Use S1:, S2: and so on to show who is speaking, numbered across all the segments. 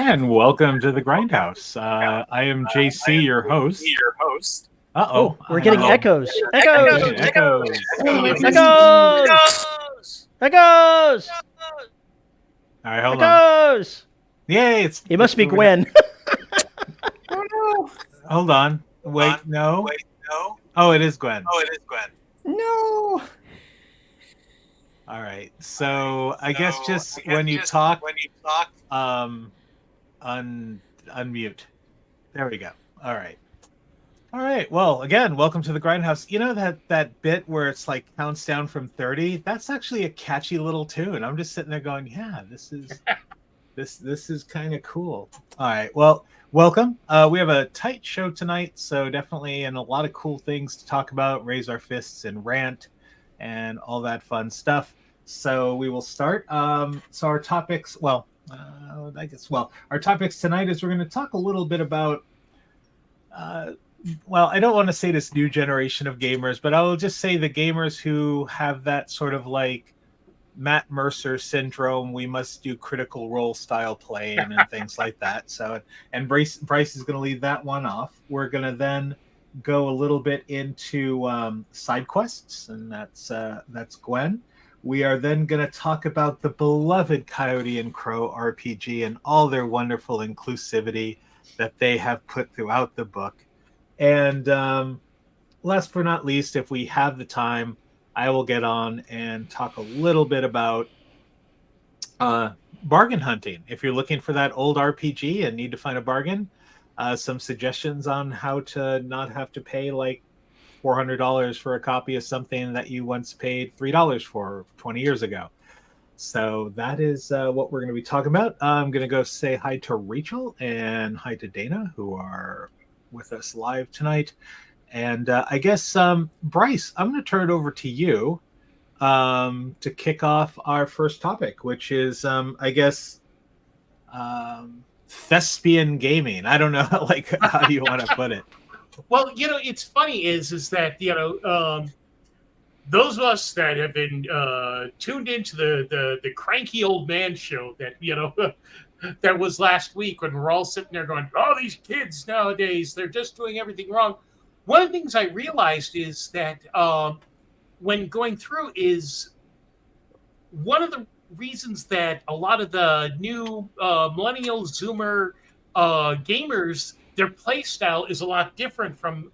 S1: And welcome to the Grindhouse. I am JC, your host. Uh-oh.
S2: We're getting echoes.
S1: Echoes.
S2: Echoes. Echoes.
S1: All right, hold on.
S2: Echoes.
S1: Yay!
S2: It must be Gwen.
S1: Oh no! Hold on. Wait, no. Oh, it is Gwen.
S3: No.
S1: All right. So I guess just when you talk, unmute. There we go. All right. Well, again, welcome to the Grindhouse. You know that bit where it's like counts down from 30? That's actually a catchy little tune. I'm just sitting there going, yeah, this is this is kind of cool. All right. Well, welcome. We have a tight show tonight, so definitely and a lot of cool things to talk about, raise our fists and rant and all that fun stuff. So we will start. So our topics, our topics tonight is we're going to talk a little bit about I don't want to say this new generation of gamers, but I will just say the gamers who have that sort of like Matt Mercer syndrome. We must do critical role style playing and things like that. So, and Bryce is going to lead that one off. We're going to then go a little bit into side quests, and that's Gwen. We are then going to talk about the beloved Coyote and Crow RPG and all their wonderful inclusivity that they have put throughout the book. And last but not least, if we have the time, I will get on and talk a little bit about bargain hunting. If you're looking for that old RPG and need to find a bargain, some suggestions on how to not have to pay like $400 for a copy of something that you once paid $3 for 20 years ago. So that is what we're going to be talking about. I'm going to go say hi to Rachel and hi to Dana, who are with us live tonight. And I guess, Bryce, I'm going to turn it over to you to kick off our first topic, which is, thespian gaming. I don't know, like, how do you want to put it?
S4: Well, it's funny is that, those of us that have been tuned into the cranky old man show that, that was last week when we're all sitting there going, oh, these kids nowadays, they're just doing everything wrong. One of the things I realized is that when going through is one of the reasons that a lot of the new millennial Zoomer gamers, their play style is a lot different from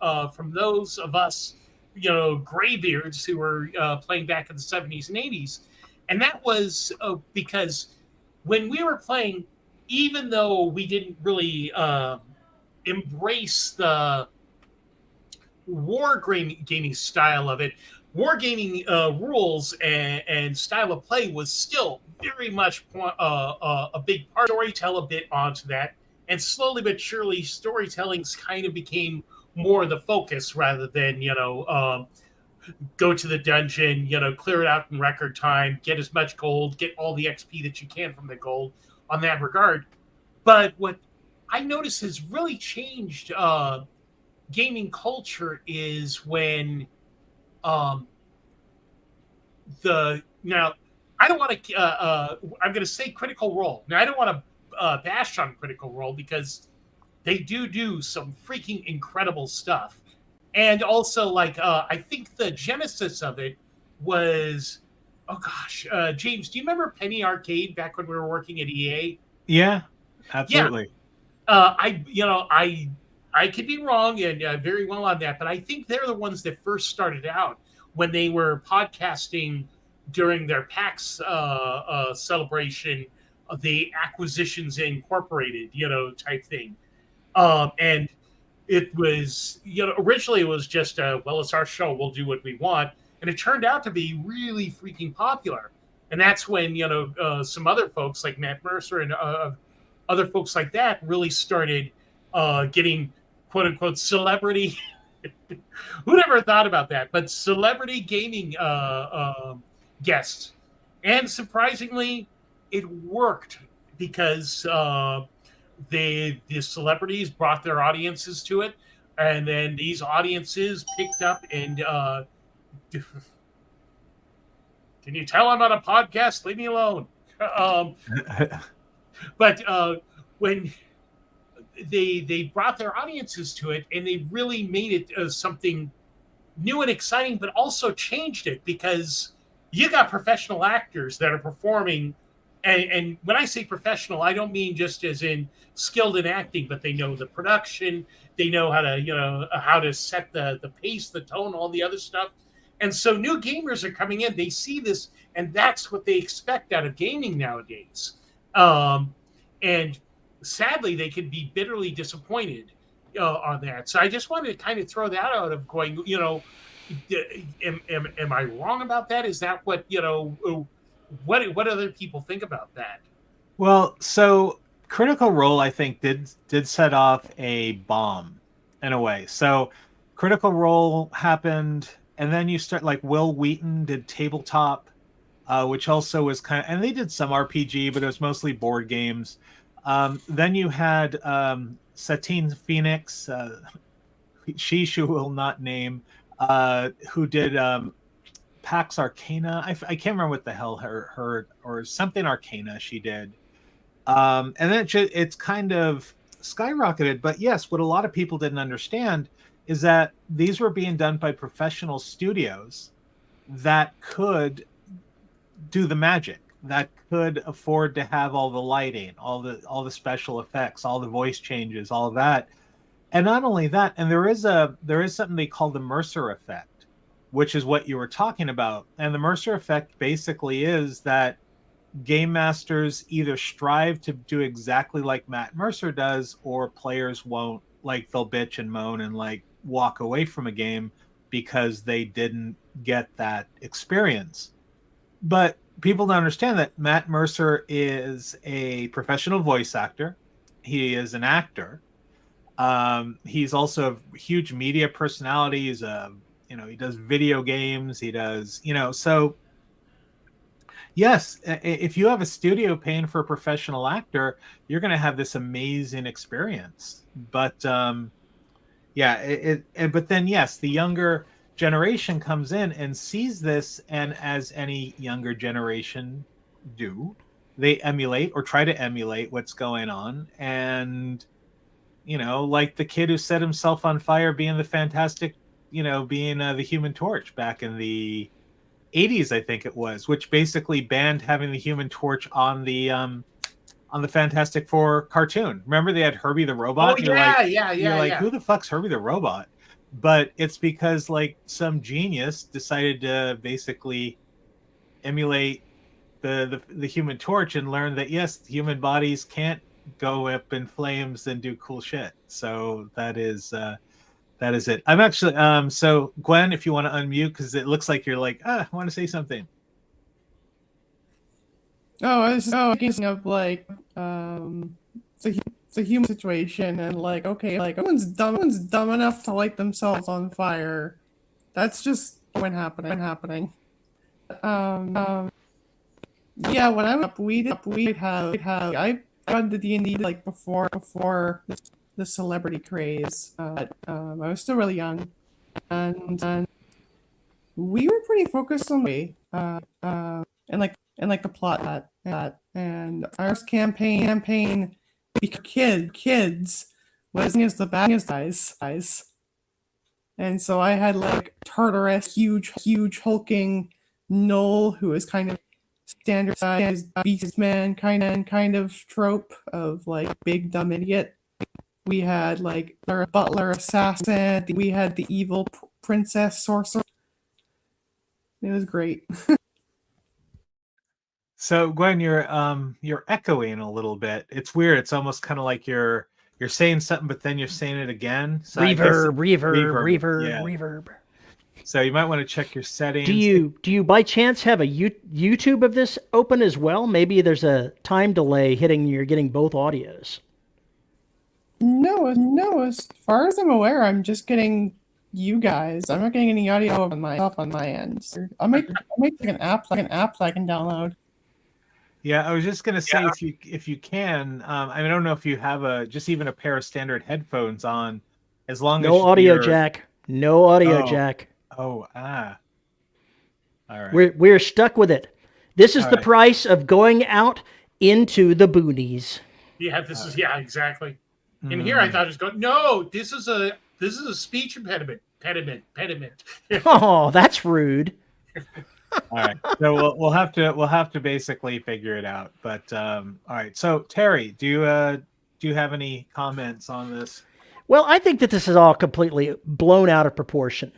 S4: those of us, graybeards who were playing back in the 70s and 80s. And that was because when we were playing, even though we didn't really embrace the wargaming style of it, wargaming rules and style of play was still very much a big part. Storytell a bit onto that, and slowly but surely, storytelling's kind of became more the focus rather than go to the dungeon, clear it out in record time, get as much gold, get all the XP that you can from the gold on that regard. But what I noticed has really changed gaming culture is when I don't want to I'm going to say Critical Role. Now I don't want to bash on Critical Role because they do some freaking incredible stuff. And also I think the genesis of it was, James, do you remember Penny Arcade back when we were working at EA?
S1: Yeah, absolutely.
S4: Yeah. I could be wrong and very well on that, but I think they're the ones that first started out when they were podcasting during their PAX celebration of the Acquisitions Incorporated, type thing. And it was, originally it was just, it's our show, we'll do what we want. And it turned out to be really freaking popular. And that's when, some other folks like Matt Mercer and other folks like that really started getting quote unquote celebrity. Who never thought about that? But celebrity gaming guests. And surprisingly, it worked because the celebrities brought their audiences to it. And then these audiences picked up and can you tell I'm on a podcast? Leave me alone. But when they brought their audiences to it, and they really made it something new and exciting, but also changed it, because you got professional actors that are performing. And when I say professional, I don't mean just as in skilled in acting, but they know the production, they know how to set the pace, the tone, all the other stuff. And so new gamers are coming in, they see this, and that's what they expect out of gaming nowadays. And sadly, they can be bitterly disappointed on that. So I just wanted to kind of throw that out of going, am I wrong about that? Is that what, what other people think about that?
S1: Well, so Critical Role, I think, did set off a bomb in a way. So Critical Role happened, and then you start, like, Will Wheaton did Tabletop, which also was and they did some RPG, but it was mostly board games. Then you had Satine Phoenix, she will not name, who did Pax Arcana. I can't remember what the hell her or something Arcana she did. And then it's kind of skyrocketed. But yes, what a lot of people didn't understand is that these were being done by professional studios that could do the magic, that could afford to have all the lighting, all the special effects, all the voice changes, all of that. And not only that, and there is something they call the Mercer effect, which is what you were talking about. And the Mercer effect basically is that game masters either strive to do exactly like Matt Mercer does, or players won't. Like, they'll bitch and moan and, like, walk away from a game because they didn't get that experience. But people don't understand that Matt Mercer is a professional voice actor. He is an actor. He's also a huge media personality. He's he does video games. He does, so yes, if you have a studio paying for a professional actor, you're going to have this amazing experience. But but then yes, the younger generation comes in and sees this, and as any younger generation do, they emulate or try to emulate what's going on. And like the kid who set himself on fire being the Fantastic, being the Human Torch back in the 80s, I think it was, which basically banned having the Human Torch on the Fantastic Four cartoon. Remember they had Herbie the Robot?
S4: Oh, yeah.
S1: Who the fuck's Herbie the Robot? But it's because, like, some genius decided to basically emulate the Human Torch and learn that, yes, human bodies can't go up in flames and do cool shit. So that is it. I'm actually so Gwen, if you want to unmute, because it looks like you're like, I want to say something.
S5: I was thinking of, like, it's a human situation, and, like, okay, like, everyone's dumb enough to light themselves on fire. That's just when happening. Yeah, when I was up, we'd have I got into D&D, like, before the celebrity craze. I was still really young, and we were pretty focused on and the plot that and our campaign because kids was as the bad guys. And so I had, like, Tartarus, huge hulking gnoll who is kind of standard size beastman kind of trope of, like, big dumb idiot. We had, like, our butler assassin. We had the evil princess sorcerer. It was great.
S1: So Gwen, you're echoing a little bit. It's weird. It's almost kind of like you're saying something, but then you're saying it again. So
S2: reverb.
S1: So you might want to check your settings.
S2: Do you by chance have a YouTube of this open as well? Maybe there's a time delay you're getting both audios.
S5: No. As far as I'm aware, I'm just getting you guys. I'm not getting any audio on my end. I'll make an app that I can download.
S1: Yeah, I was just gonna say, if you can, I don't know if you have just even a pair of standard headphones on, as long as
S2: no audio jack.
S1: Oh, all right.
S2: We're stuck with it. This is the price of going out into the boonies.
S4: Yeah, this is exactly. And here I thought it was going. No, this is a speech impediment. Pediment.
S2: Oh, that's rude.
S1: All right, so we'll have to basically figure it out. But all right, so Terry, do you have any comments on this?
S2: Well, I think that this is all completely blown out of proportion.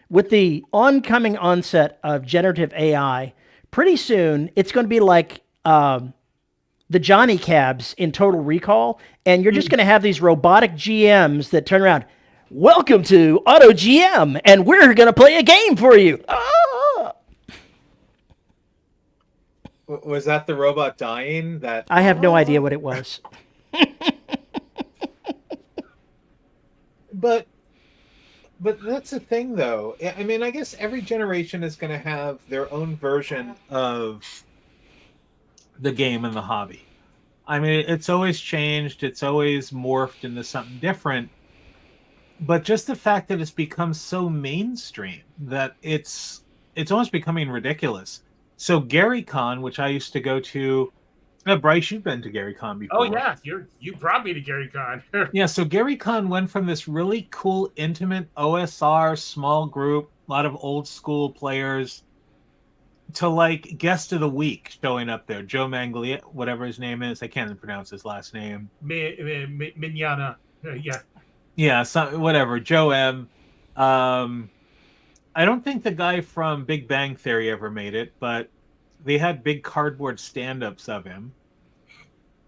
S2: With the oncoming onset of generative AI, pretty soon it's going to be like the Johnny Cabs in Total Recall, and you're just going to have these robotic GMs that turn around. Welcome to Auto GM, and we're going to play a game for you. Ah!
S1: Was that the robot dying? That
S2: I have no idea what it was.
S1: But that's the thing, though. I mean, I guess every generation is going to have their own version of the game and the hobby. I mean, it's always changed. It's always morphed into something different. But just the fact that it's become so mainstream that it's almost becoming ridiculous. So GaryCon, which I used to go to, Bryce, you've been to GaryCon before.
S4: Oh yeah, you brought me to GaryCon.
S1: Yeah, so GaryCon went from this really cool, intimate OSR small group, a lot of old school players, to like guest of the week showing up there. Joe Manglia, whatever his name is, I can't even pronounce his last name.
S4: Mignana, yeah.
S1: Yeah, whatever. Joe M. I don't think the guy from Big Bang Theory ever made it, but they had big cardboard stand-ups of him.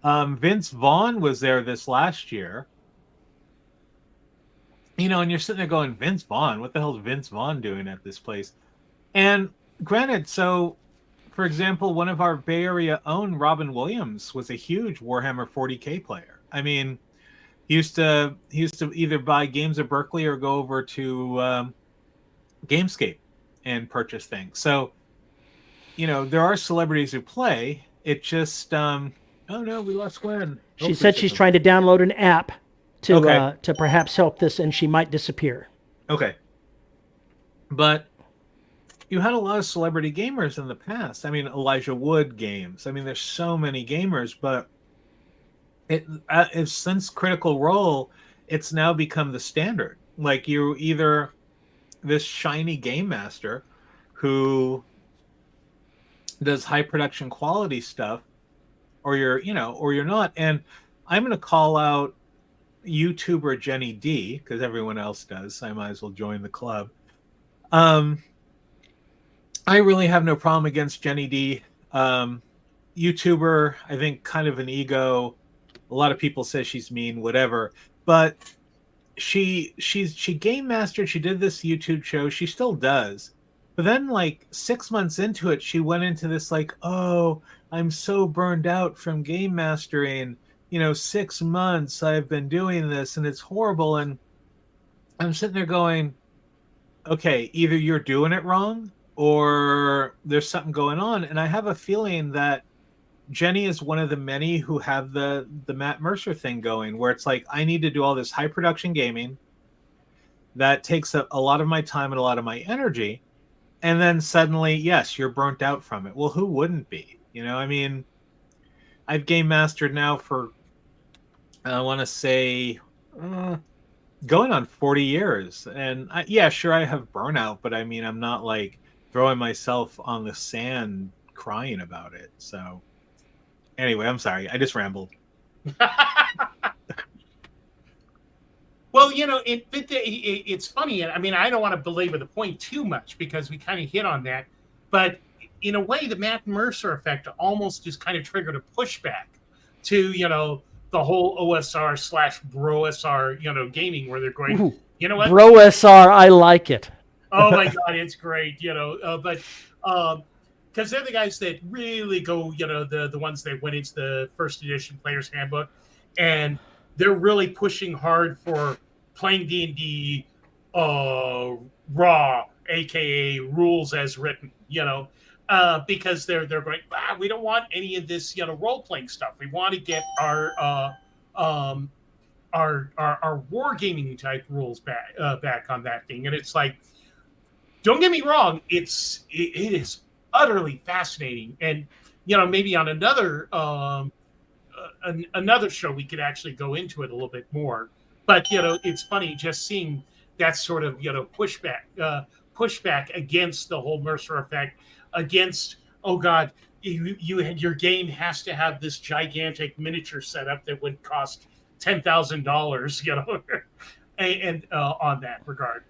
S1: Vince Vaughn was there this last year. You know, and you're sitting there going, Vince Vaughn? What the hell is Vince Vaughn doing at this place? And granted, so, for example, one of our Bay Area own, Robin Williams, was a huge Warhammer 40K player. I mean, he used to either buy Games of Berkeley or go over to Gamescape and purchase things. So, you know, there are celebrities who play. It just, oh no, we lost Gwen.
S2: She said she's trying to download an app to perhaps help this, and she might disappear.
S1: Okay. But you had a lot of celebrity gamers in the past. I mean, Elijah Wood games. I mean, there's so many gamers, but it's since Critical Role, it's now become the standard. Like, you're either this shiny game master who does high production quality stuff, or you're not. And I'm going to call out YouTuber Jenny D, because everyone else does. I might as well join the club. I really have no problem against Jenny D. YouTuber, I think kind of an ego. A lot of people say she's mean, whatever. But she game mastered. She did this YouTube show. She still does. But then, like 6 months into it, she went into this like, oh, I'm so burned out from game mastering. 6 months I've been doing this, and it's horrible. And I'm sitting there going, okay, either you're doing it wrong or there's something going on. And I have a feeling that Jenny is one of the many who have the Matt Mercer thing going, where it's like, I need to do all this high production gaming that takes a lot of my time and a lot of my energy. And then suddenly, yes, you're burnt out from it. Well, who wouldn't be? I mean, I've game mastered now for, I want to say, going on 40 years. And sure, I have burnout, but I mean, I'm not like throwing myself on the sand crying about it. So anyway, I'm sorry. I just rambled.
S4: Well, it's funny. I mean, I don't want to belabor the point too much because we kind of hit on that. But in a way, the Matt Mercer effect almost just kind of triggered a pushback to, the whole OSR/BroSR, gaming, where they're going,
S2: Ooh,
S4: you know what?
S2: BroSR, I like it.
S4: Oh my God, it's great, but because they're the guys that really go, the ones that went into the first edition Player's Handbook, and they're really pushing hard for playing D&D raw, aka rules as written, because they're going, we don't want any of this, role playing stuff. We want to get our wargaming type rules back on that thing, and it's like, don't get me wrong, it is utterly fascinating, and maybe on another another show we could actually go into it a little bit more. But it's funny just seeing that sort of pushback against the whole Mercer effect, against, oh God, your game has to have this gigantic miniature setup that would cost $10,000, and on that regard.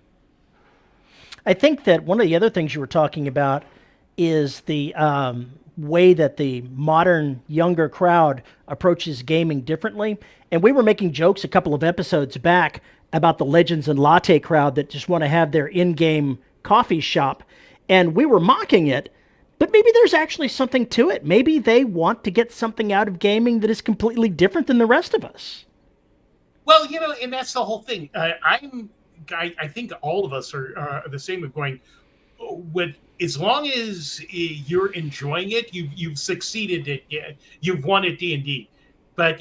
S2: I think that one of the other things you were talking about is the way that the modern younger crowd approaches gaming differently. And we were making jokes a couple of episodes back about the Legends and Latte crowd that just want to have their in-game coffee shop. And we were mocking it, but maybe there's actually something to it. Maybe they want to get something out of gaming that is completely different than the rest of us.
S4: Well, and that's the whole thing. I think all of us are the same of going, as long as you're enjoying it, you've succeeded at, you've won at D&D. But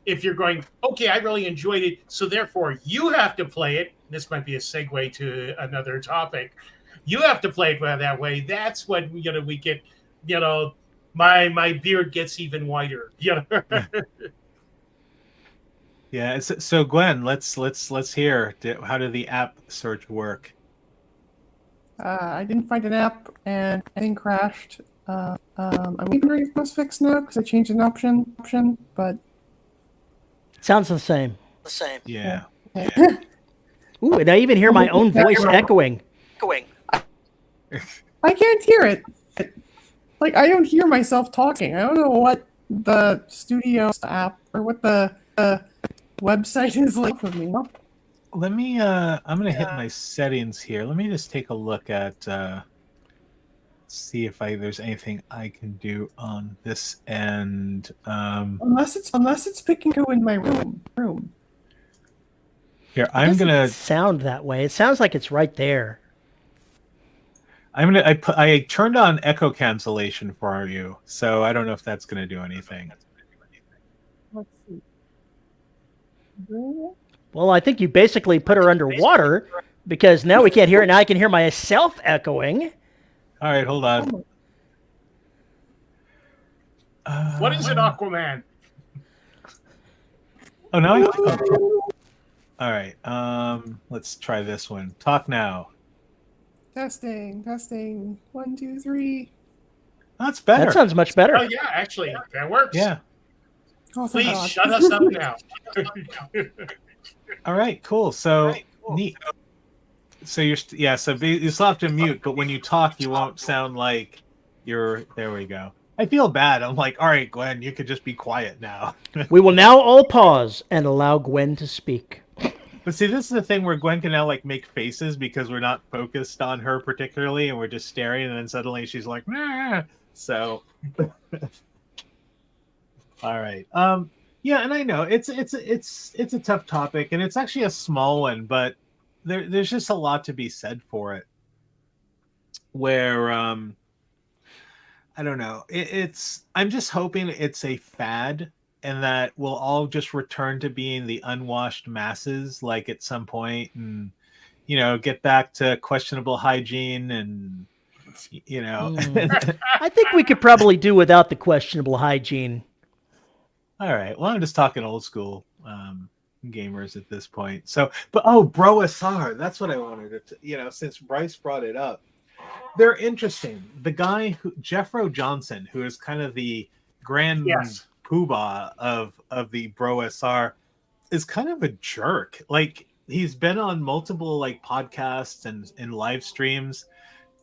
S4: if you're going, okay, I really enjoyed it, so therefore you have to play it. This might be a segue to another topic. You have to play it that way. That's when we get, my beard gets even whiter.
S1: Yeah. So Gwen, let's hear. How did the app search work?
S5: I didn't find an app, and everything crashed. I'm wondering if it was fixed now because I changed an option, but
S2: Sounds the same.
S1: Yeah.
S2: Ooh, and I even hear my own voice echoing.
S5: I can't hear it. Like, I don't hear myself talking. I don't know what the studio app or what the website is like for me.
S1: Let me. I'm gonna hit my settings here. Let me just take a look at. See if there's anything I can do on this end.
S5: Unless it's picking go in my room.
S1: Here, I'm gonna
S2: sound that way. It sounds like it's right there.
S1: I turned on echo cancellation for you, so I don't know if that's gonna do anything.
S5: Let's see.
S2: Well, I think you basically put her underwater because now we can't hear it. Now I can hear myself echoing.
S1: All right, hold on.
S4: What is it, Aquaman?
S1: Oh, no. All right. Let's try this one. Talk now.
S5: Testing. 1, 2, 3.
S1: That's better.
S2: That sounds much better.
S4: Oh yeah, actually, that works.
S1: Yeah.
S5: Oh, thank
S4: Please
S5: God.
S4: shut us up now.
S1: All right. Cool. So neat. So you still have to mute, but when you talk, you won't sound like you're. There we go. I feel bad. I'm like, all right, Gwen, you could just be quiet now.
S2: We will now all pause and allow Gwen to speak.
S1: But see, this is the thing where Gwen can now like make faces because we're not focused on her particularly, and we're just staring, and then suddenly she's like, nah. So, all right. Yeah, and I know it's a tough topic, and it's actually a small one, but there's just a lot to be said for it. Where I don't know. I'm just hoping it's a fad and that we'll all just return to being the unwashed masses, like at some point, and get back to questionable hygiene and
S2: I think we could probably do without the questionable hygiene.
S1: All right. Well, I'm just talking old school gamers at this point. So, but BroSR, that's what I wanted to, since Bryce brought it up. They're interesting. The guy Jeffro Johnson, who is kind of the grand poobah of the BroSR, is kind of a jerk. Like, he's been on multiple like podcasts and live streams,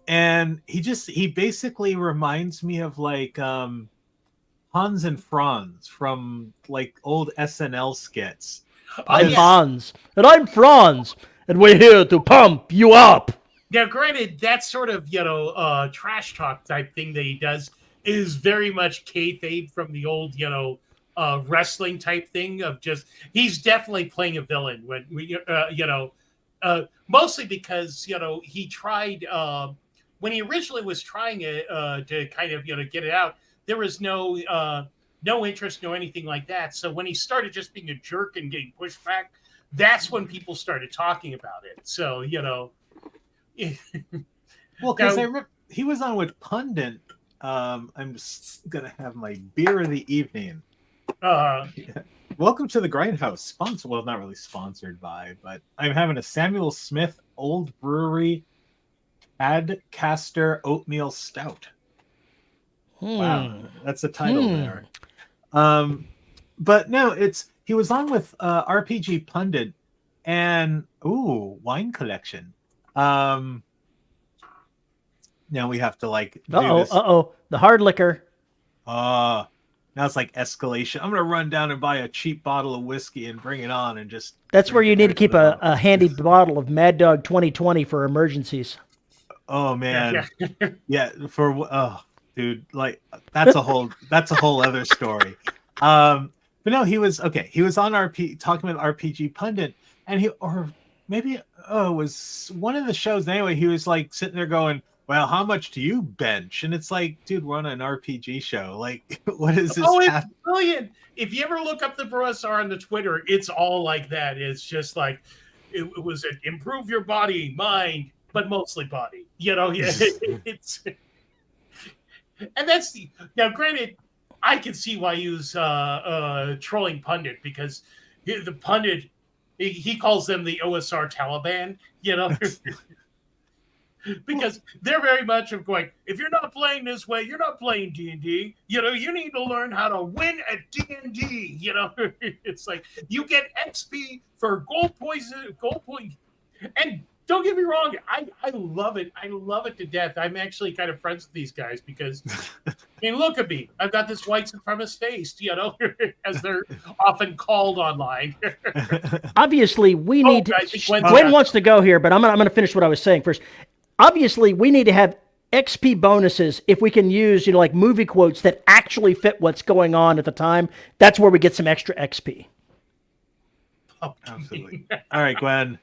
S1: and he basically reminds me of like Hans and Franz from like old SNL skits.
S2: I'm Hans, and I'm Franz, and we're here to pump you up.
S4: Now, granted, that sort of, trash talk type thing that he does is very much kayfabe from the old, wrestling type thing of just, he's definitely playing a villain when mostly because, he tried, when he originally was trying to kind of, get it out, there was no interest, no anything like that. So when he started just being a jerk and getting pushed back, that's when people started talking about it. So,
S1: well, because he was on with Pundit. I'm just gonna have my beer of the evening. Welcome to the Grindhouse. Sponsored, well, not really sponsored by, but I'm having a Samuel Smith Old Brewery Adcaster Oatmeal Stout. Wow, that's the title there. But no, he was on with RPG Pundit and wine collection. Now we have to like do this.
S2: The hard liquor.
S1: Now it's like escalation. I'm gonna run down and buy a cheap bottle of whiskey and bring it on and just.
S2: That's where you need to keep a handy bottle of Mad Dog 2020 for emergencies.
S1: Oh man, yeah. Dude, like that's a whole other story. But no, he was okay. He was on talking about RPG Pundit, and it was one of the shows. Anyway, he was like sitting there going, "Well, how much do you bench?" And it's like, dude, we're on an RPG show. Like, what is this?
S4: Oh, it's brilliant! If you ever look up the BroSR on the Twitter, it's all like that. It's just like it was an improve your body, mind, but mostly body. You know, it's. And that's now. Granted, I can see why he was trolling Pundit because the Pundit he calls them the OSR Taliban. You know, because they're very much of going. If you're not playing this way, you're not playing D&D. You know, you need to learn how to win at D&D. You know, it's like you get XP for gold point. And don't get me wrong, I love it. I love it to death. I'm actually kind of friends with these guys because, I mean, look at me. I've got this white supremacist face, you know, as they're often called online.
S2: Obviously, we need to. Gwen wants to go here, but I'm going to finish what I was saying first. Obviously, we need to have XP bonuses if we can use, like movie quotes that actually fit what's going on at the time. That's where we get some extra XP.
S1: Oh, absolutely. All right, Gwen.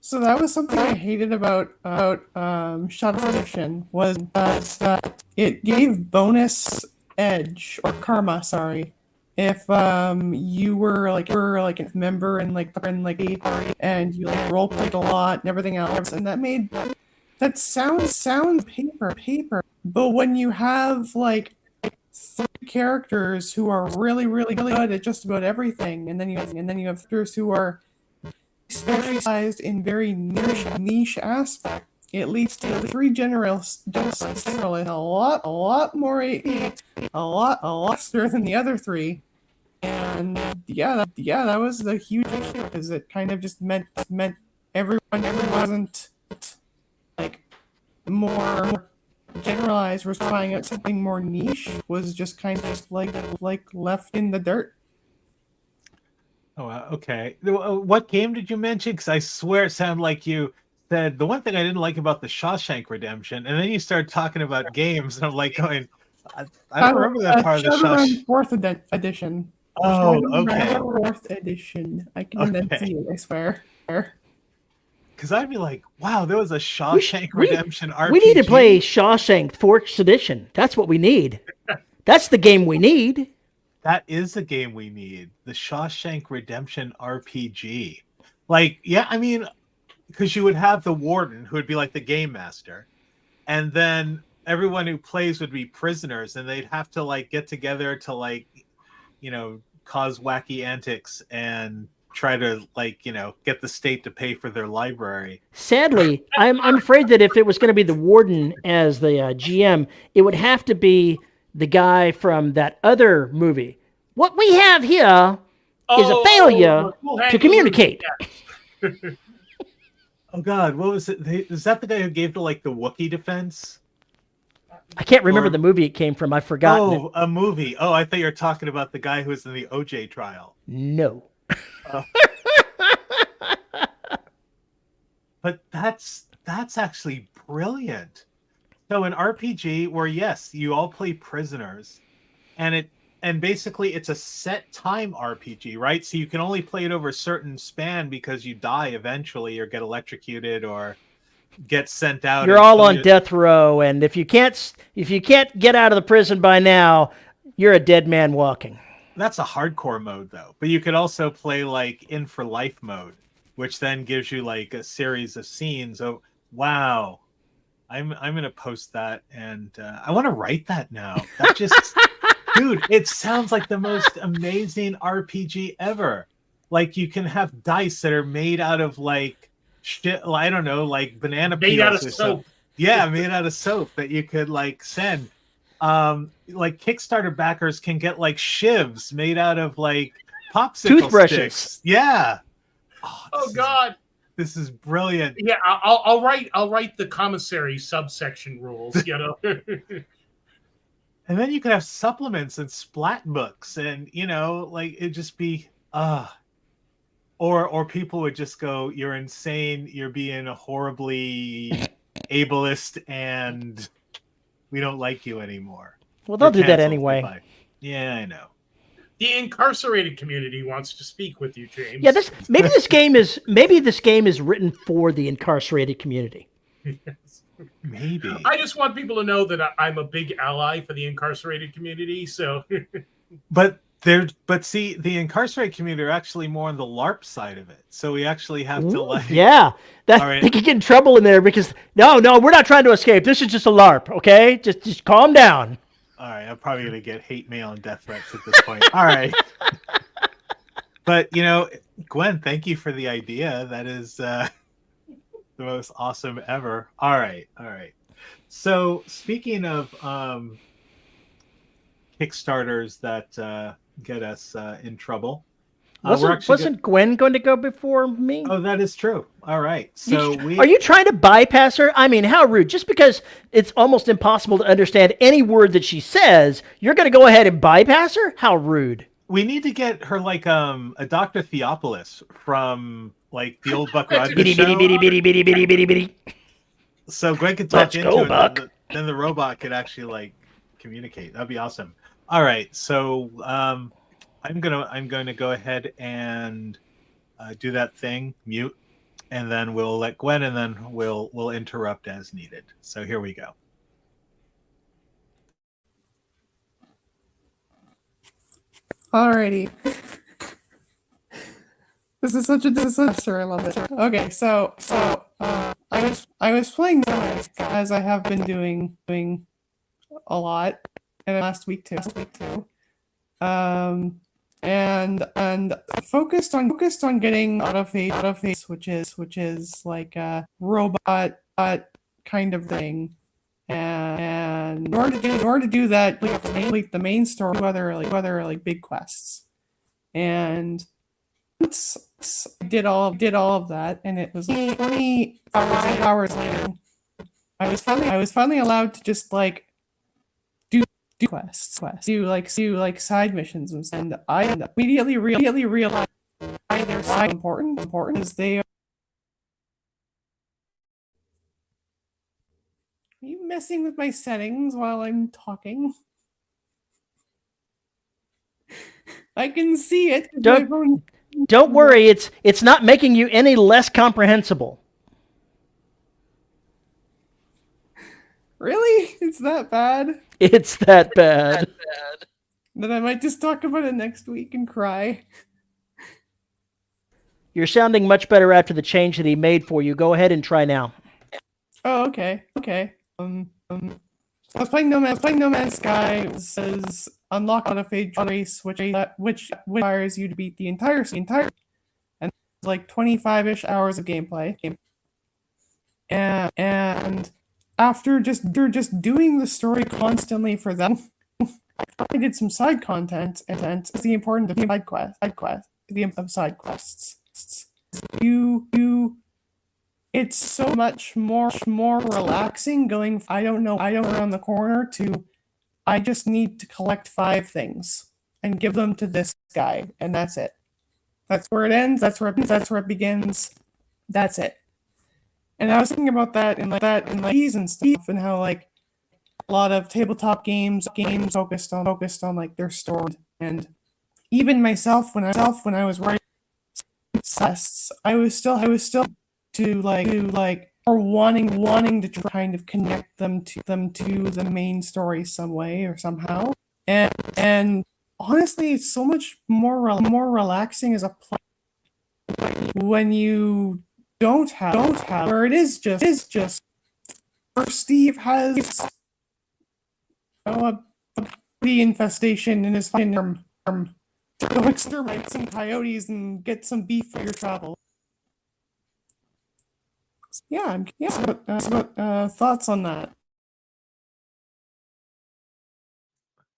S5: So that was something I hated about Shadow Edition was that it gave bonus edge or karma, sorry, if you were like a member and and you like role played a lot and everything else, and that sounds paper. But when you have like 3 characters who are really good at just about everything, and then you have characters who are specialized in very niche aspect, it leads to 3 generals a lot more AP, a lot faster than the other 3, and that was the huge issue because it kind of just meant everyone wasn't like more generalized was trying out something more niche was just kind of just like left in the dirt.
S1: Oh, okay. What game did you mention? Because I swear it sounded like you said the one thing I didn't like about the Shawshank Redemption, and then you started talking about games, and I'm like going, I don't remember that part of the Shawshank.
S5: 4th edition.
S1: Oh, okay.
S5: 4th edition. I can see it, I swear.
S1: Because I'd be like, wow, there was a Shawshank Redemption RPG.
S2: We need to play Shawshank 4th edition. That's what we need. That's the game we need.
S1: That is the game we need. The Shawshank Redemption RPG. Like, yeah, I mean, because you would have the warden who would be like the game master. And then everyone who plays would be prisoners and they'd have to like get together to like, cause wacky antics and try to like, get the state to pay for their library.
S2: Sadly, I'm afraid that if it was going to be the warden as the GM, it would have to be the guy from that other movie. What we have here is a failure to communicate.
S1: Oh God, what was it? Is that the guy who gave to like the Wookiee defense?
S2: I can't remember the movie it came from. I've forgotten.
S1: A movie. Oh, I thought you were talking about the guy who was in the OJ trial.
S2: No.
S1: But that's actually brilliant. So an RPG where yes, you all play prisoners, and basically it's a set time RPG, right? So you can only play it over a certain span because you die eventually or get electrocuted or get sent out.
S2: You're all on death row, and if you can't get out of the prison by now, you're a dead man walking.
S1: That's a hardcore mode though. But you could also play like in for life mode, which then gives you like a series of scenes. Oh wow. I'm gonna post that, and I want to write that now. That just Dude, it sounds like the most amazing RPG ever. Like you can have dice that are made out of like shit. I don't know, like banana
S4: Made
S1: peels
S4: out of
S1: or
S4: soap.
S1: something. Yeah, made out of soap that you could like send. Like Kickstarter backers can get like shivs made out of like popsicle
S2: Toothbrushes.
S1: sticks. Yeah.
S4: Oh God.
S1: This is brilliant.
S4: Yeah, I'll write the commissary subsection rules. You know.
S1: And then you could have supplements and splat books, and like it'd just be or people would just go, "You're insane. You're being horribly ableist, and we don't like you anymore."
S2: Well, they'll
S1: You're
S2: do that
S1: canceled.
S2: anyway.
S1: Goodbye. Yeah, I know.
S4: The incarcerated community wants to speak with you, James.
S2: Yeah, maybe this game is written for the incarcerated community.
S4: Yes.
S1: Maybe.
S4: I just want people to know that I'm a big ally for the incarcerated community. So,
S1: But see, the incarcerated community are actually more on the LARP side of it. So we actually have to like.
S2: Yeah,
S1: All right.
S2: they could get in trouble in there because no, we're not trying to escape. This is just a LARP, okay? Just calm down.
S1: All right, I'm probably gonna get hate mail and death threats at this point. All right, but Gwen, thank you for the idea. That is the most awesome ever. All right. So speaking of Kickstarters that get us in trouble,
S2: Wasn't Gwen going to go before me?
S1: Oh, that is true. All right. So
S2: Are you trying to bypass her? I mean, how rude. Just because it's almost impossible to understand any word that she says, you're going to go ahead and bypass her? How rude.
S1: We need to get her like a Dr. Theopolis from like the old Buck Rogers
S2: Bitty,
S1: show.
S2: bitty, bitty, bitty, bitty, bitty, bitty.
S1: So Gwen could talk
S2: Let's
S1: into
S2: go,
S1: it,
S2: Buck.
S1: then the robot could actually like communicate. That'd be awesome. All right. So I'm gonna go ahead and do that thing, mute, and then we'll let Gwen, and then we'll interrupt as needed. So here we go.
S5: Alrighty. This is such a disaster. I love it. Okay, so I was playing Grindhouse, as I have been doing a lot, and last week too. And focused on getting autoface, which is like a robot kind of thing. And in order to do that, you have to complete the main story, whether like big quests. And once I did all of that, and it was 20 hours later, I was finally allowed to just like do quests, do like side missions, and I immediately realized why they're so important is they are. Are you messing with my settings while I'm talking? I can see it.
S2: Don't worry, it's not making you any less comprehensible.
S5: Really? It's that bad?
S2: It's that bad.
S5: Then I might just talk about it next week and cry.
S2: You're sounding much better after the change that he made for you. Go ahead and try now.
S5: Oh, okay. I was playing No Man's Sky. It says unlock on a phage race, which requires you to beat the entire, and like 25-ish hours of gameplay. And after just doing the story constantly for them, I did some side content, and it's the importance of side quests. It's so much more relaxing going. I don't know around the corner to. I just need to collect 5 things and give them to this guy, and that's it. That's where it ends. That's where it begins. That's it. And I was thinking about that in these and stuff, and how like a lot of tabletop games focused on like their story, and even myself when I was writing tests, I was still to like or wanting to kind of connect them to the main story some way or somehow, and honestly, it's so much more relaxing as a player when you don't have where it is just or Steve has a infestation in his farm. Go exterminate some coyotes and get some beef for your travel. Yeah, thoughts on that?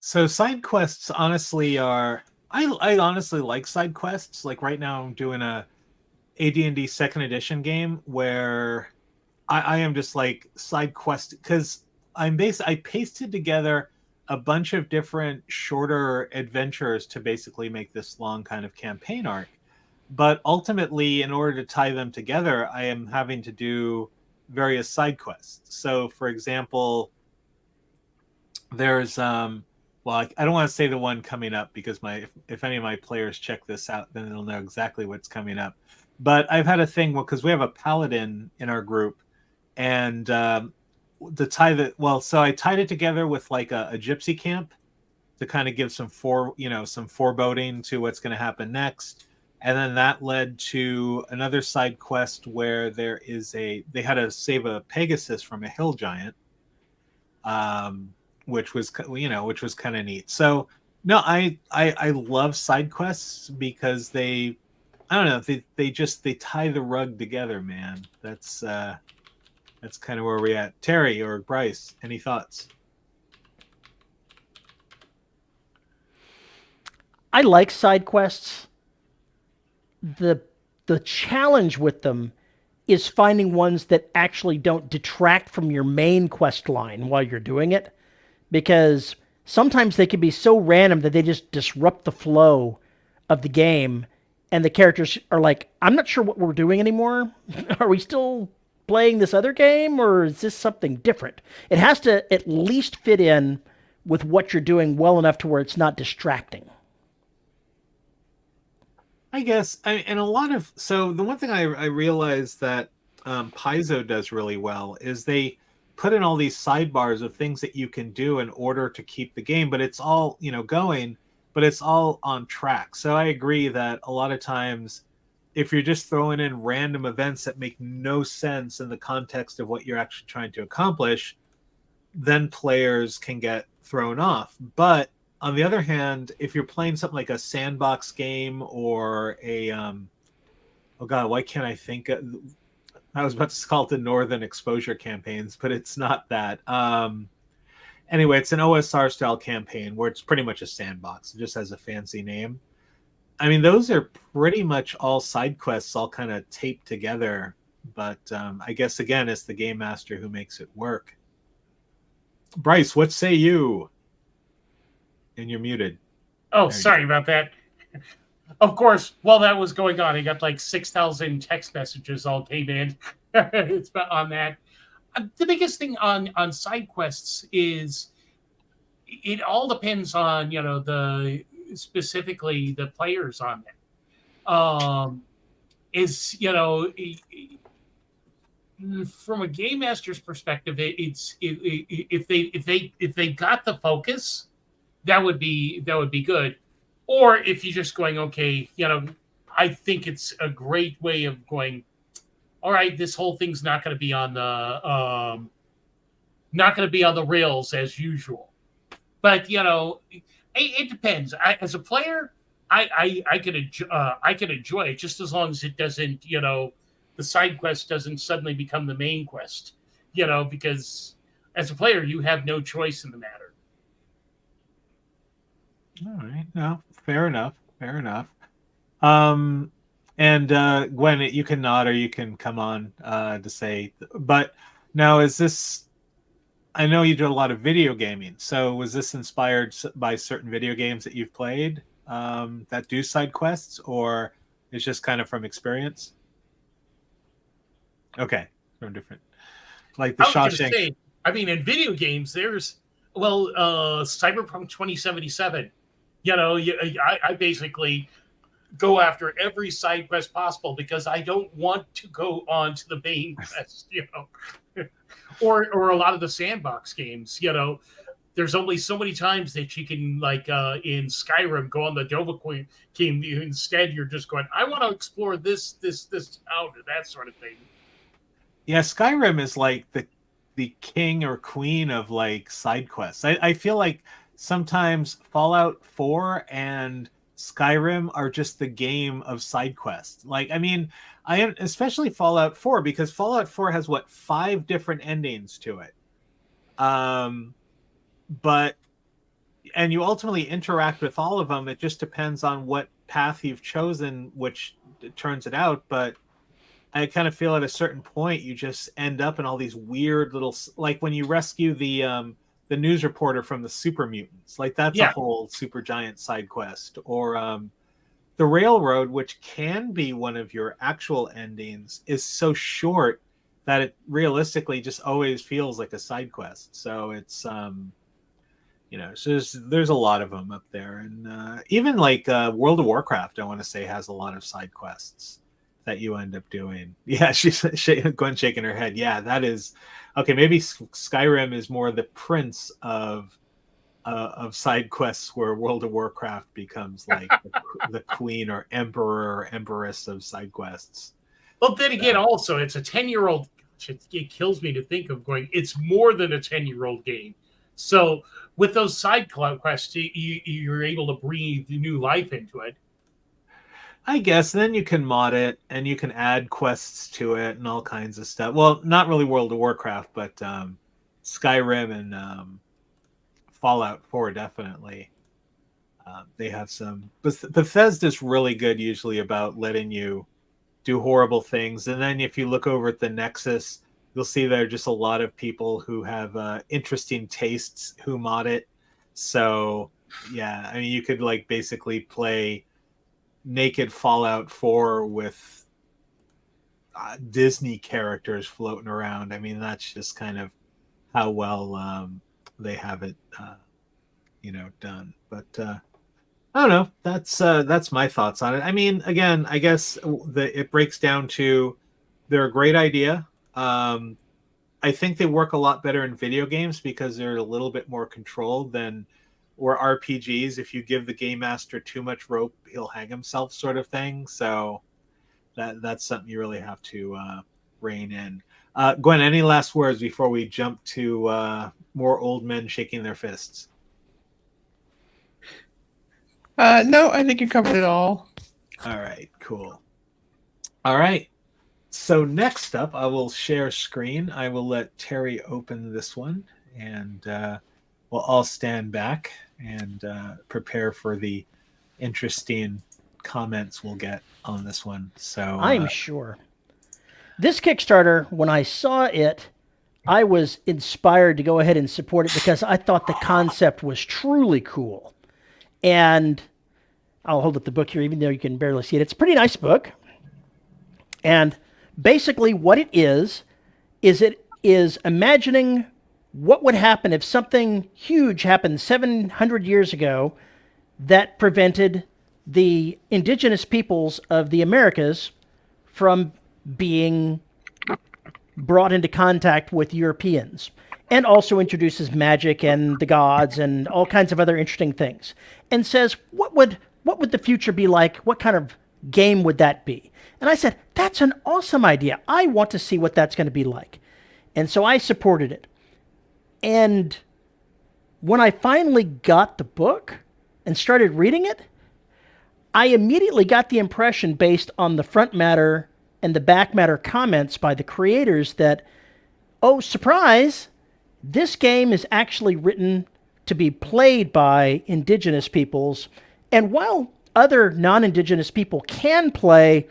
S1: So side quests honestly are I honestly like side quests. Like right now I'm doing a AD&D second edition game where I am just like side quest because I pasted together a bunch of different shorter adventures to basically make this long kind of campaign arc. But ultimately, in order to tie them together, I am having to do various side quests. So, for example, there's well, I don't want to say the one coming up because if any of my players check this out, then they'll know exactly what's coming up. But I've had a thing because we have a paladin in our group, and so I tied it together with like a gypsy camp to kind of give some foreboding to what's going to happen next. And then that led to another side quest where they had to save a Pegasus from a hill giant, which was kind of neat. So no, I love side quests because I don't know, they tie the rug together, man. That's kind of where we're at. Terry or Bryce, any thoughts?
S2: I like side quests. The challenge with them is finding ones that actually don't detract from your main quest line while you're doing it, because sometimes they can be so random that they just disrupt the flow of the game, and the characters are like, I'm not sure what we're doing anymore. Are we still playing this other game, or is this something different? It has to at least fit in with what you're doing well enough to where it's not distracting.
S1: I guess, and the one thing I realized that Paizo does really well is they put in all these sidebars of things that you can do in order to keep the game, but it's all, going, but it's all on track. So I agree that a lot of times if you're just throwing in random events that make no sense in the context of what you're actually trying to accomplish, then players can get thrown off. But on the other hand, if you're playing something like a sandbox game or a oh god, why can't I think of, I was about to call it the Northern Exposure campaigns, but it's not that. Anyway, it's an OSR style campaign where it's pretty much a sandbox. It just has a fancy name. I mean, those are pretty much all side quests, all kind of taped together. But I guess, again, it's the game master who makes it work. Bryce, what say you? And you're muted.
S4: Oh, sorry about that. Of course, while that was going on, I got like 6,000 text messages all came in. It's on that. The biggest thing on side quests is it all depends on, specifically the players on it. From a game master's perspective, if they got the focus, that would be good. Or if you're just going, okay, I think it's a great way of going, all right, this whole thing's not going to be on the rails as usual. But it depends. As a player, I can enjoy it just as long as it doesn't, the side quest doesn't suddenly become the main quest, because as a player you have no choice in the matter.
S1: All right. No, fair enough. And Gwen, you can nod or you can come on to say, but now is this, I know you do a lot of video gaming. So was this inspired by certain video games that you've played that do side quests, or it's just kind of from experience? Okay. From different, like the Shawshank.
S4: In video games, there's, Cyberpunk 2077. I basically go after every side quest possible because I don't want to go on to the main quest, or a lot of the sandbox games, there's only so many times that you can, like in Skyrim, go on the Dovahkiin team. Instead, you're just going, I want to explore this town, or that sort of thing.
S1: Yeah, Skyrim is like the king or queen of like side quests. I feel like sometimes Fallout 4 and Skyrim are just the game of side quests. Like, I mean, especially Fallout 4, because Fallout 4 has 5 different endings to it. But you ultimately interact with all of them. It just depends on what path you've chosen, which turns it out. But I kind of feel at a certain point you just end up in all these weird little, like when you rescue the news reporter from the super mutants, like that's a whole super giant side quest. Or the railroad, which can be one of your actual endings, is so short that it realistically just always feels like a side quest. So it's so there's a lot of them up there. And even like World of Warcraft, I want to say, has a lot of side quests that you end up doing. Yeah, she's Gwen shaking her head. Yeah, that is okay. Maybe Skyrim is more the prince of side quests, where World of Warcraft becomes like the queen or emperor or empress of side quests.
S4: But then again, also it's a 10-year-old. It kills me to think of going. It's more than a 10-year-old game. So with those side quests, you're able to breathe new life into it.
S1: I guess then you can mod it and you can add quests to it and all kinds of stuff. Well, not really World of Warcraft, but Skyrim and Fallout 4 definitely. They have some. Bethesda's really good usually about letting you do horrible things. And then if you look over at the Nexus, you'll see there are just a lot of people who have interesting tastes who mod it. So yeah, I mean, you could like basically play naked Fallout 4 with Disney characters floating around. I mean, that's just kind of how well they have it, done. But I don't know. That's my thoughts on it. I mean, again, I guess it breaks down to they're a great idea. I think they work a lot better in video games because they're a little bit more controlled than or RPGs. If you give the game master too much rope, he'll hang himself, sort of thing. So that's something you really have to rein in. Gwen, any last words before we jump to more old men shaking their fists?
S5: No, I think you covered it all.
S1: All right, cool. All right. So next up, I will share screen. I will let Terry open this one, and we'll all stand back and prepare for the interesting comments we'll get on this one. So
S2: I'm sure. This Kickstarter, when I saw it, I was inspired to go ahead and support it because I thought the concept was truly cool. And I'll hold up the book here, even though you can barely see it. It's a pretty nice book. And basically what it is imagining what would happen if something huge happened 700 years ago that prevented the indigenous peoples of the Americas from being brought into contact with Europeans, and also introduces magic and the gods and all kinds of other interesting things, and says, what would the future be like? What kind of game would that be? And I said, that's an awesome idea. I want to see what that's going to be like. And so I supported it. And when I finally got the book and started reading it, I immediately got the impression, based on the front matter and the back matter comments by the creators, that, oh, surprise, this game is actually written to be played by indigenous peoples. And while other non-indigenous people can play,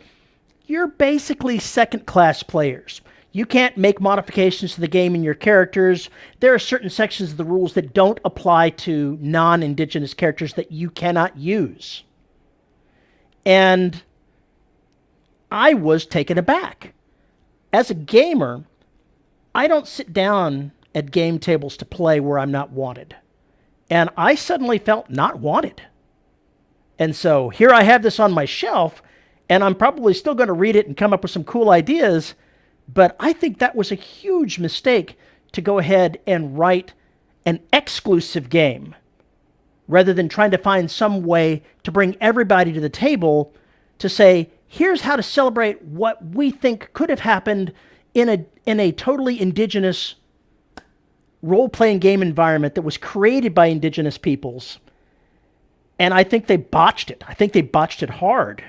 S2: you're basically second-class players. You can't make modifications to the game in your characters. There are certain sections of the rules that don't apply to non-indigenous characters that you cannot use. And I was taken aback. As a gamer, I don't sit down at game tables to play where I'm not wanted. And I suddenly felt not wanted. And so here I have this on my shelf, and I'm probably still going to read it and come up with some cool ideas, but I think that was a huge mistake to go ahead and write an exclusive game rather than trying to find some way to bring everybody to the table to say, here's how to celebrate what we think could have happened in a totally indigenous role-playing game environment that was created by indigenous peoples. And I think they botched it. I think they botched it hard.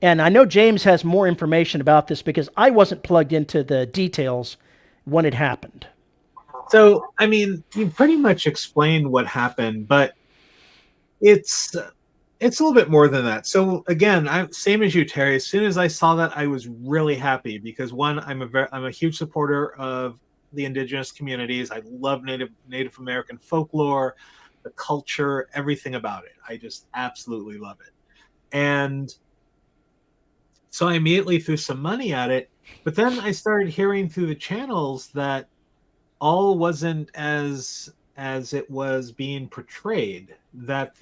S2: And I know James has more information about this because I wasn't plugged into the details when it happened.
S1: So, I mean, you pretty much explained what happened, but it's a little bit more than that. So again, I'm same as you, Terry. As soon as I saw that, I was really happy because one, I'm a huge supporter of the indigenous communities. I love Native American folklore, the culture, everything about it. I just absolutely love it. And so I immediately threw some money at it, but then I started hearing through the channels that all wasn't as it was being portrayed. That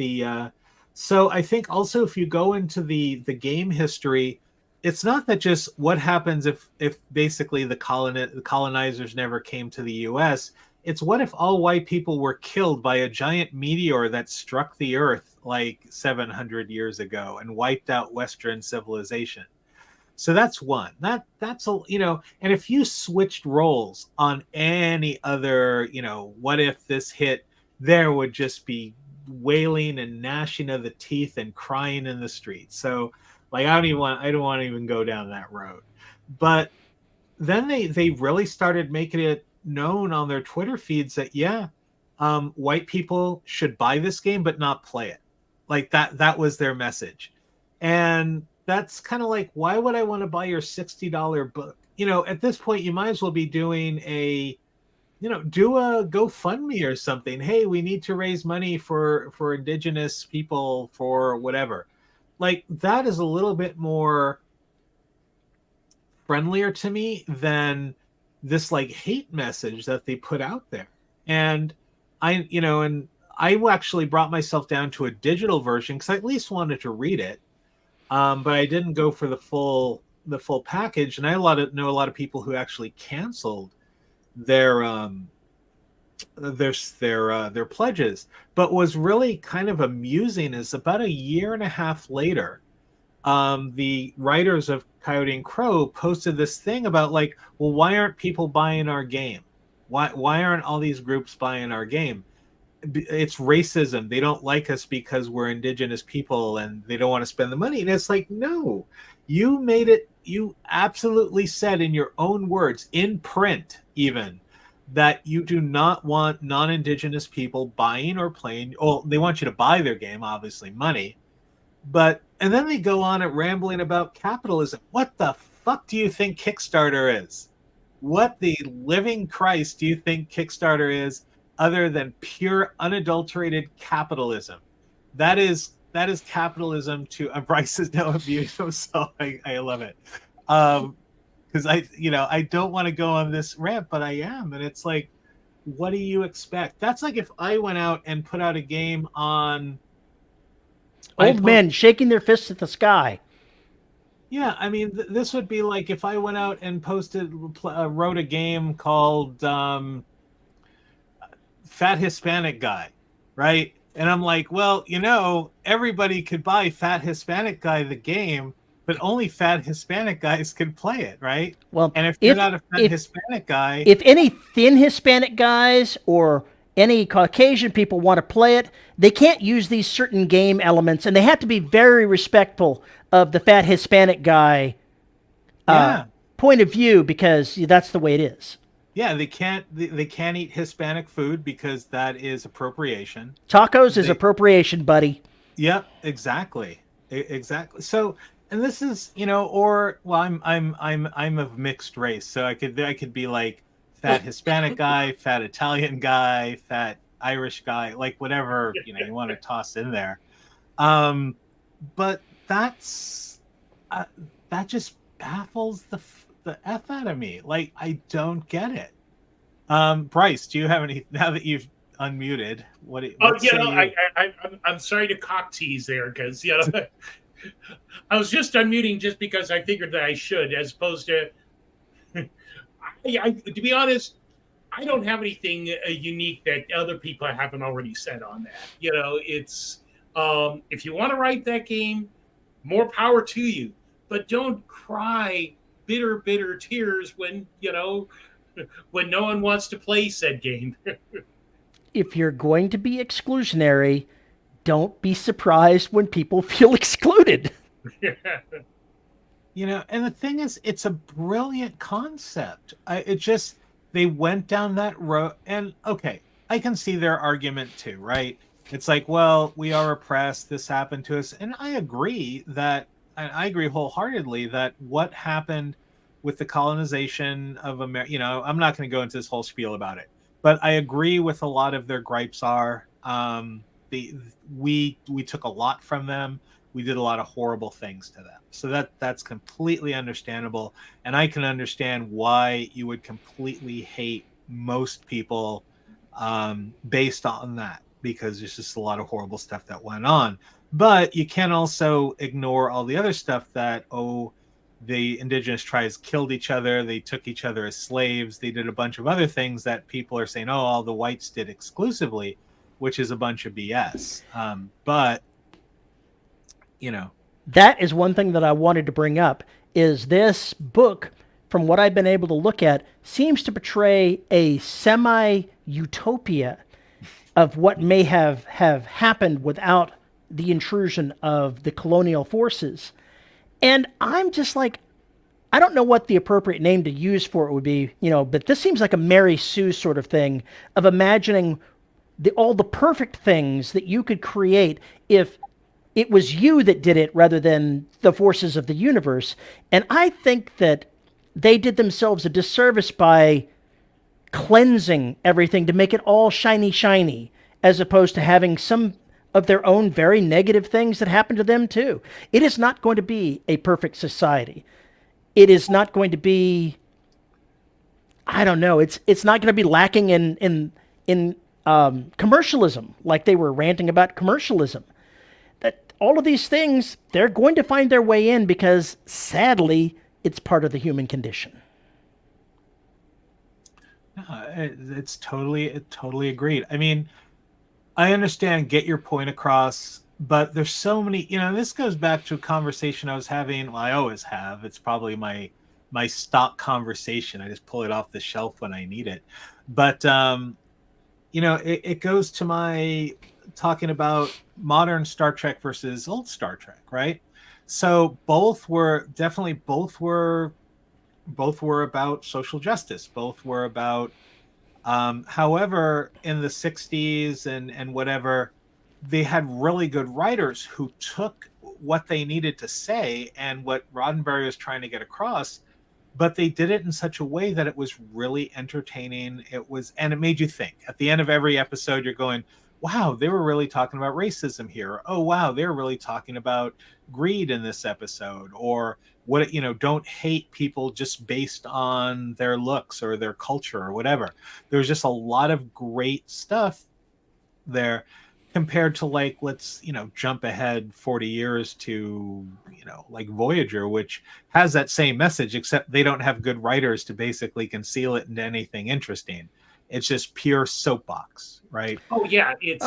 S1: so I think also if you go into the game history, it's not that just what happens if basically the colonizers never came to the U.S. It's what if all white people were killed by a giant meteor that struck the Earth like 700 years ago and wiped out Western civilization. So that's one. That's a, and if you switched roles on any other, what if this hit, there would just be wailing and gnashing of the teeth and crying in the streets. So like I don't want to even go down that road. But then they really started making it known on their Twitter feeds that white people should buy this game but not play it. Like that was their message. And that's kind of like, why would I want to buy your $60 book? At this point, you might as well be doing do a GoFundMe or something. Hey, we need to raise money for indigenous people for whatever. Like that is a little bit more friendlier to me than this like hate message that they put out there. And I actually brought myself down to a digital version because I at least wanted to read it. But I didn't go for the full package, and I know a lot of people who actually canceled their pledges. But was really kind of amusing is about a year and a half later, the writers of Coyote and Crow posted this thing about like, well, why aren't people buying our game? Why aren't all these groups buying our game? It's racism. They don't like us because we're indigenous people and they don't want to spend the money. And it's like, no, you absolutely said in your own words, in print even, that you do not want non-indigenous people buying or playing. Oh, they want you to buy their game, obviously money. And then they go on at rambling about capitalism. What the fuck do you think Kickstarter is? What the living Christ do you think Kickstarter is? Other than pure unadulterated capitalism. That is capitalism to Bryce is now abused, so I love it. Because I don't want to go on this rant, but I am, and it's like, what do you expect? That's like if I went out and put out a game on
S2: old men shaking their fists at the sky.
S1: Yeah, I mean, this would be like if I went out and wrote a game called Fat Hispanic Guy, right? And I'm like, well, everybody could buy Fat Hispanic Guy the game, but only fat Hispanic guys can play it, right?
S2: Well,
S1: and if you're not a fat Hispanic guy,
S2: if any thin Hispanic guys or any Caucasian people want to play it, they can't use these certain game elements, and they have to be very respectful of the fat Hispanic guy point of view because that's the way it is.
S1: Yeah, they can't eat Hispanic food because that is appropriation.
S2: Tacos is appropriation, buddy.
S1: Yep, exactly. So, and this is, I'm of mixed race, so I could be like fat Hispanic guy, fat Italian guy, fat Irish guy, like whatever, you want to toss in there. But that just baffles the F out of me. Like, I don't get it. Bryce, do you have any, now that you've unmuted,
S4: I'm sorry to cock tease there because, I was just unmuting just because I figured that I should, as opposed to, to be honest, I don't have anything unique that other people haven't already said on that. It's, if you want to write that game, more power to you, but don't cry bitter tears when, when no one wants to play said game.
S2: If you're going to be exclusionary, don't be surprised when people feel excluded.
S1: You know, and the thing is, it's a brilliant concept. They went down that road, and okay, I can see their argument too, right? It's like, well, we are oppressed. This happened to us, and I agree wholeheartedly that what happened with the colonization of America. You know, I'm not going to go into this whole spiel about it, but I agree with a lot of their gripes. We took a lot from them. We did a lot of horrible things to them. So that's completely understandable. And I can understand why you would completely hate most people based on that, because there's just a lot of horrible stuff that went on. But you can't also ignore all the other stuff that, the indigenous tribes killed each other. They took each other as slaves. They did a bunch of other things that people are saying, all the whites did exclusively, which is a bunch of BS. But you know,
S2: that is one thing that I wanted to bring up, is this book, from what I've been able to look at, seems to portray a semi-utopia of what may have happened without the intrusion of the colonial forces. And I'm just like, I don't know what the appropriate name to use for it would be, but this seems like a Mary Sue sort of thing of imagining all the perfect things that you could create if it was you that did it rather than the forces of the universe. And I think that they did themselves a disservice by cleansing everything to make it all shiny, shiny, as opposed to having some of their own very negative things that happen to them too. It is not going to be a perfect society. It is not going to be, I don't know, it's not going to be lacking in commercialism, like they were ranting about commercialism. All of these things, they're going to find their way in because, sadly, it's part of the human condition.
S1: It's totally agreed. I mean, I understand, get your point across, but there's so many, this goes back to a conversation I was having. Well, I always have. It's probably my stock conversation. I just pull it off the shelf when I need it. But, it goes to my talking about modern Star Trek versus old Star Trek, right? So both were about social justice. Both were about, however, in the 60s and whatever, they had really good writers who took what they needed to say and what Roddenberry was trying to get across, but they did it in such a way that it was really entertaining. And it made you think. At the end of every episode, you're going, wow, they were really talking about racism here. Oh, wow, they're really talking about greed in this episode. Or don't hate people just based on their looks or their culture or whatever. There's just a lot of great stuff there compared to, like, let's, jump ahead 40 years to, like Voyager, which has that same message, except they don't have good writers to basically conceal it into anything interesting. It's just pure soapbox, right?
S4: Oh, yeah. You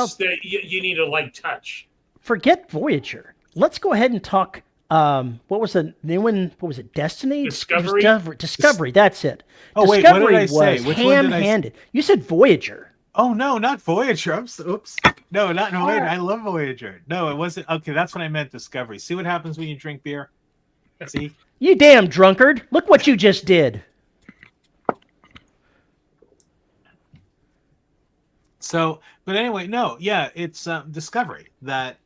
S4: need a light touch.
S2: Forget Voyager. Let's go ahead and talk. What was the new one? What was it? Destiny?
S4: Discovery?
S2: Discovery, that's it.
S1: Oh,
S2: Discovery,
S1: wait, what did I say?
S2: was
S1: Which one did I
S2: ham-handed. You said Voyager.
S1: Oh, no, not Voyager. Oops. No, not Voyager. I love Voyager. No, it wasn't. Okay, that's what I meant, Discovery. See what happens when you drink beer? See?
S2: You damn drunkard. Look what you just did.
S1: So, but anyway, no, yeah, it's Discovery that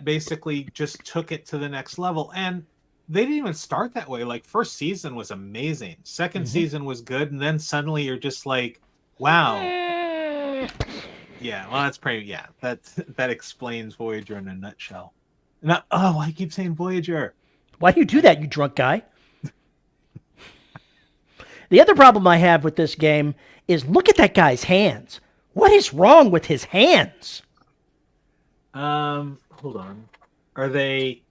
S1: basically just took it to the next level. And they didn't even start that way. Like, first season was amazing. Second season was good. And then suddenly you're just like, wow. Yeah, well, that's pretty, yeah, that explains Voyager in a nutshell. I keep saying Voyager.
S2: Why do you do that, you drunk guy? The other problem I have with this game is look at that guy's hands. What is wrong with his hands?
S1: Hold on. Are they?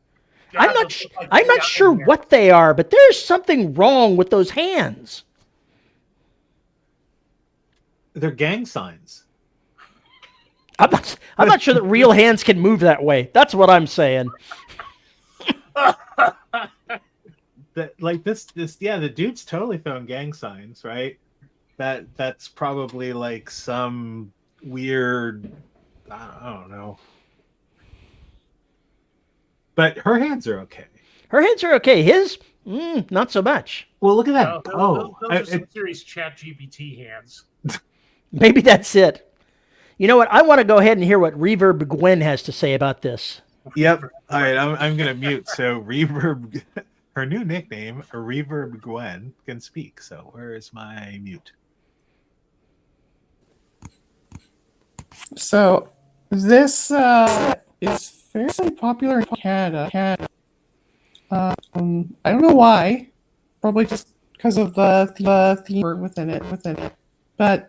S2: I'm not sure what they are, but there's something wrong with those hands.
S1: They're gang signs.
S2: I'm not sure that real hands can move that way. That's what I'm saying.
S1: Like this, yeah, the dude's totally throwing gang signs, right? that's probably like some weird, I don't know. But her hands are okay.
S2: Her hands are okay. His, not so much.
S1: Well, look at that.
S4: Those are some serious chat GPT hands.
S2: Maybe that's it. You know what? I want to go ahead and hear what Reverb Gwen has to say about this.
S1: Yep. All right, I'm gonna mute. So Reverb, her new nickname, Reverb Gwen, can speak. So where is my mute?
S5: So this is fairly popular in Canada. I don't know why. Probably just because of the theme within it. But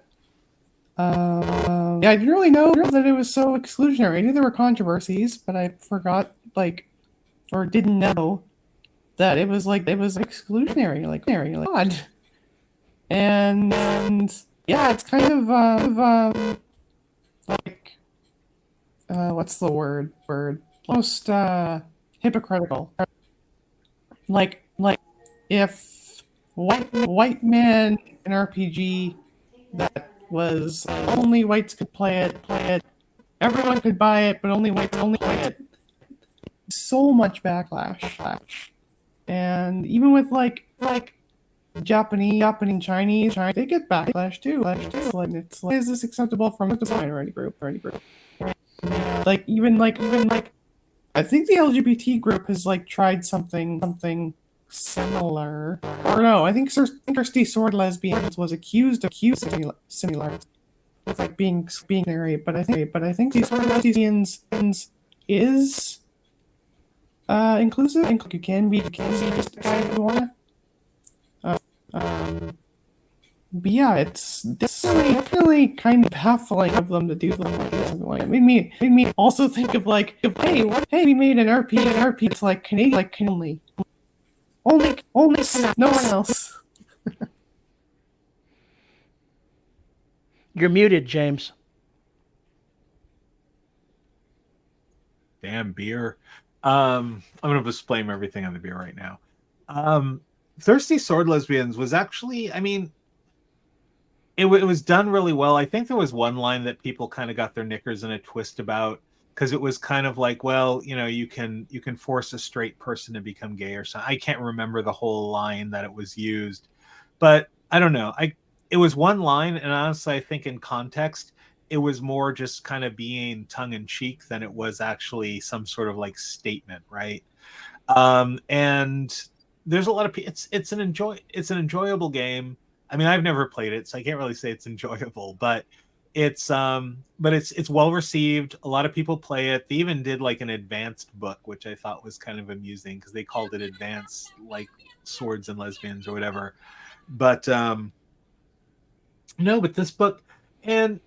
S5: yeah, I didn't really know that it was so exclusionary. I knew there were controversies, but I forgot, or didn't know that it was exclusionary, like God. And yeah, it's kind of like what's the word? Almost hypocritical. Like if white man an RPG that was only whites could play it, everyone could buy it, but only whites play it. So much backlash. And even with like Japanese, Chinese, they get backlash too. It's like, is this acceptable from a minority group? Like even I think the LGBT group has like tried something similar. Or no, I think Thirsty Sword Lesbians was accused of similar with like being married. But I think these Sword Lesbians is inclusive. I think you can be just if you wanna. But yeah, it's definitely kind of baffling of them to do something like that. It made me also think of hey, we made an RP. It's like Canadian only no one else.
S2: You're muted, James.
S1: Damn beer. I'm gonna display everything on the beer right now. Thirsty Sword Lesbians was actually, I mean, it was done really well. I think there was one line that people kind of got their knickers in a twist about, because it was kind of like, well, you know, you can force a straight person to become gay or something. I can't remember the whole line that it was used, but I don't know. It was one line, and honestly, I think in context, it was more just kind of being tongue in cheek than it was actually some sort of like statement, right? And there's a lot of it's an enjoyable game. I mean, I've never played it, so I can't really say it's enjoyable, but it's well received. A lot of people play it. They even did like an advanced book, which I thought was kind of amusing because they called it Advanced like Swords and Lesbians or whatever. But no, but this book, and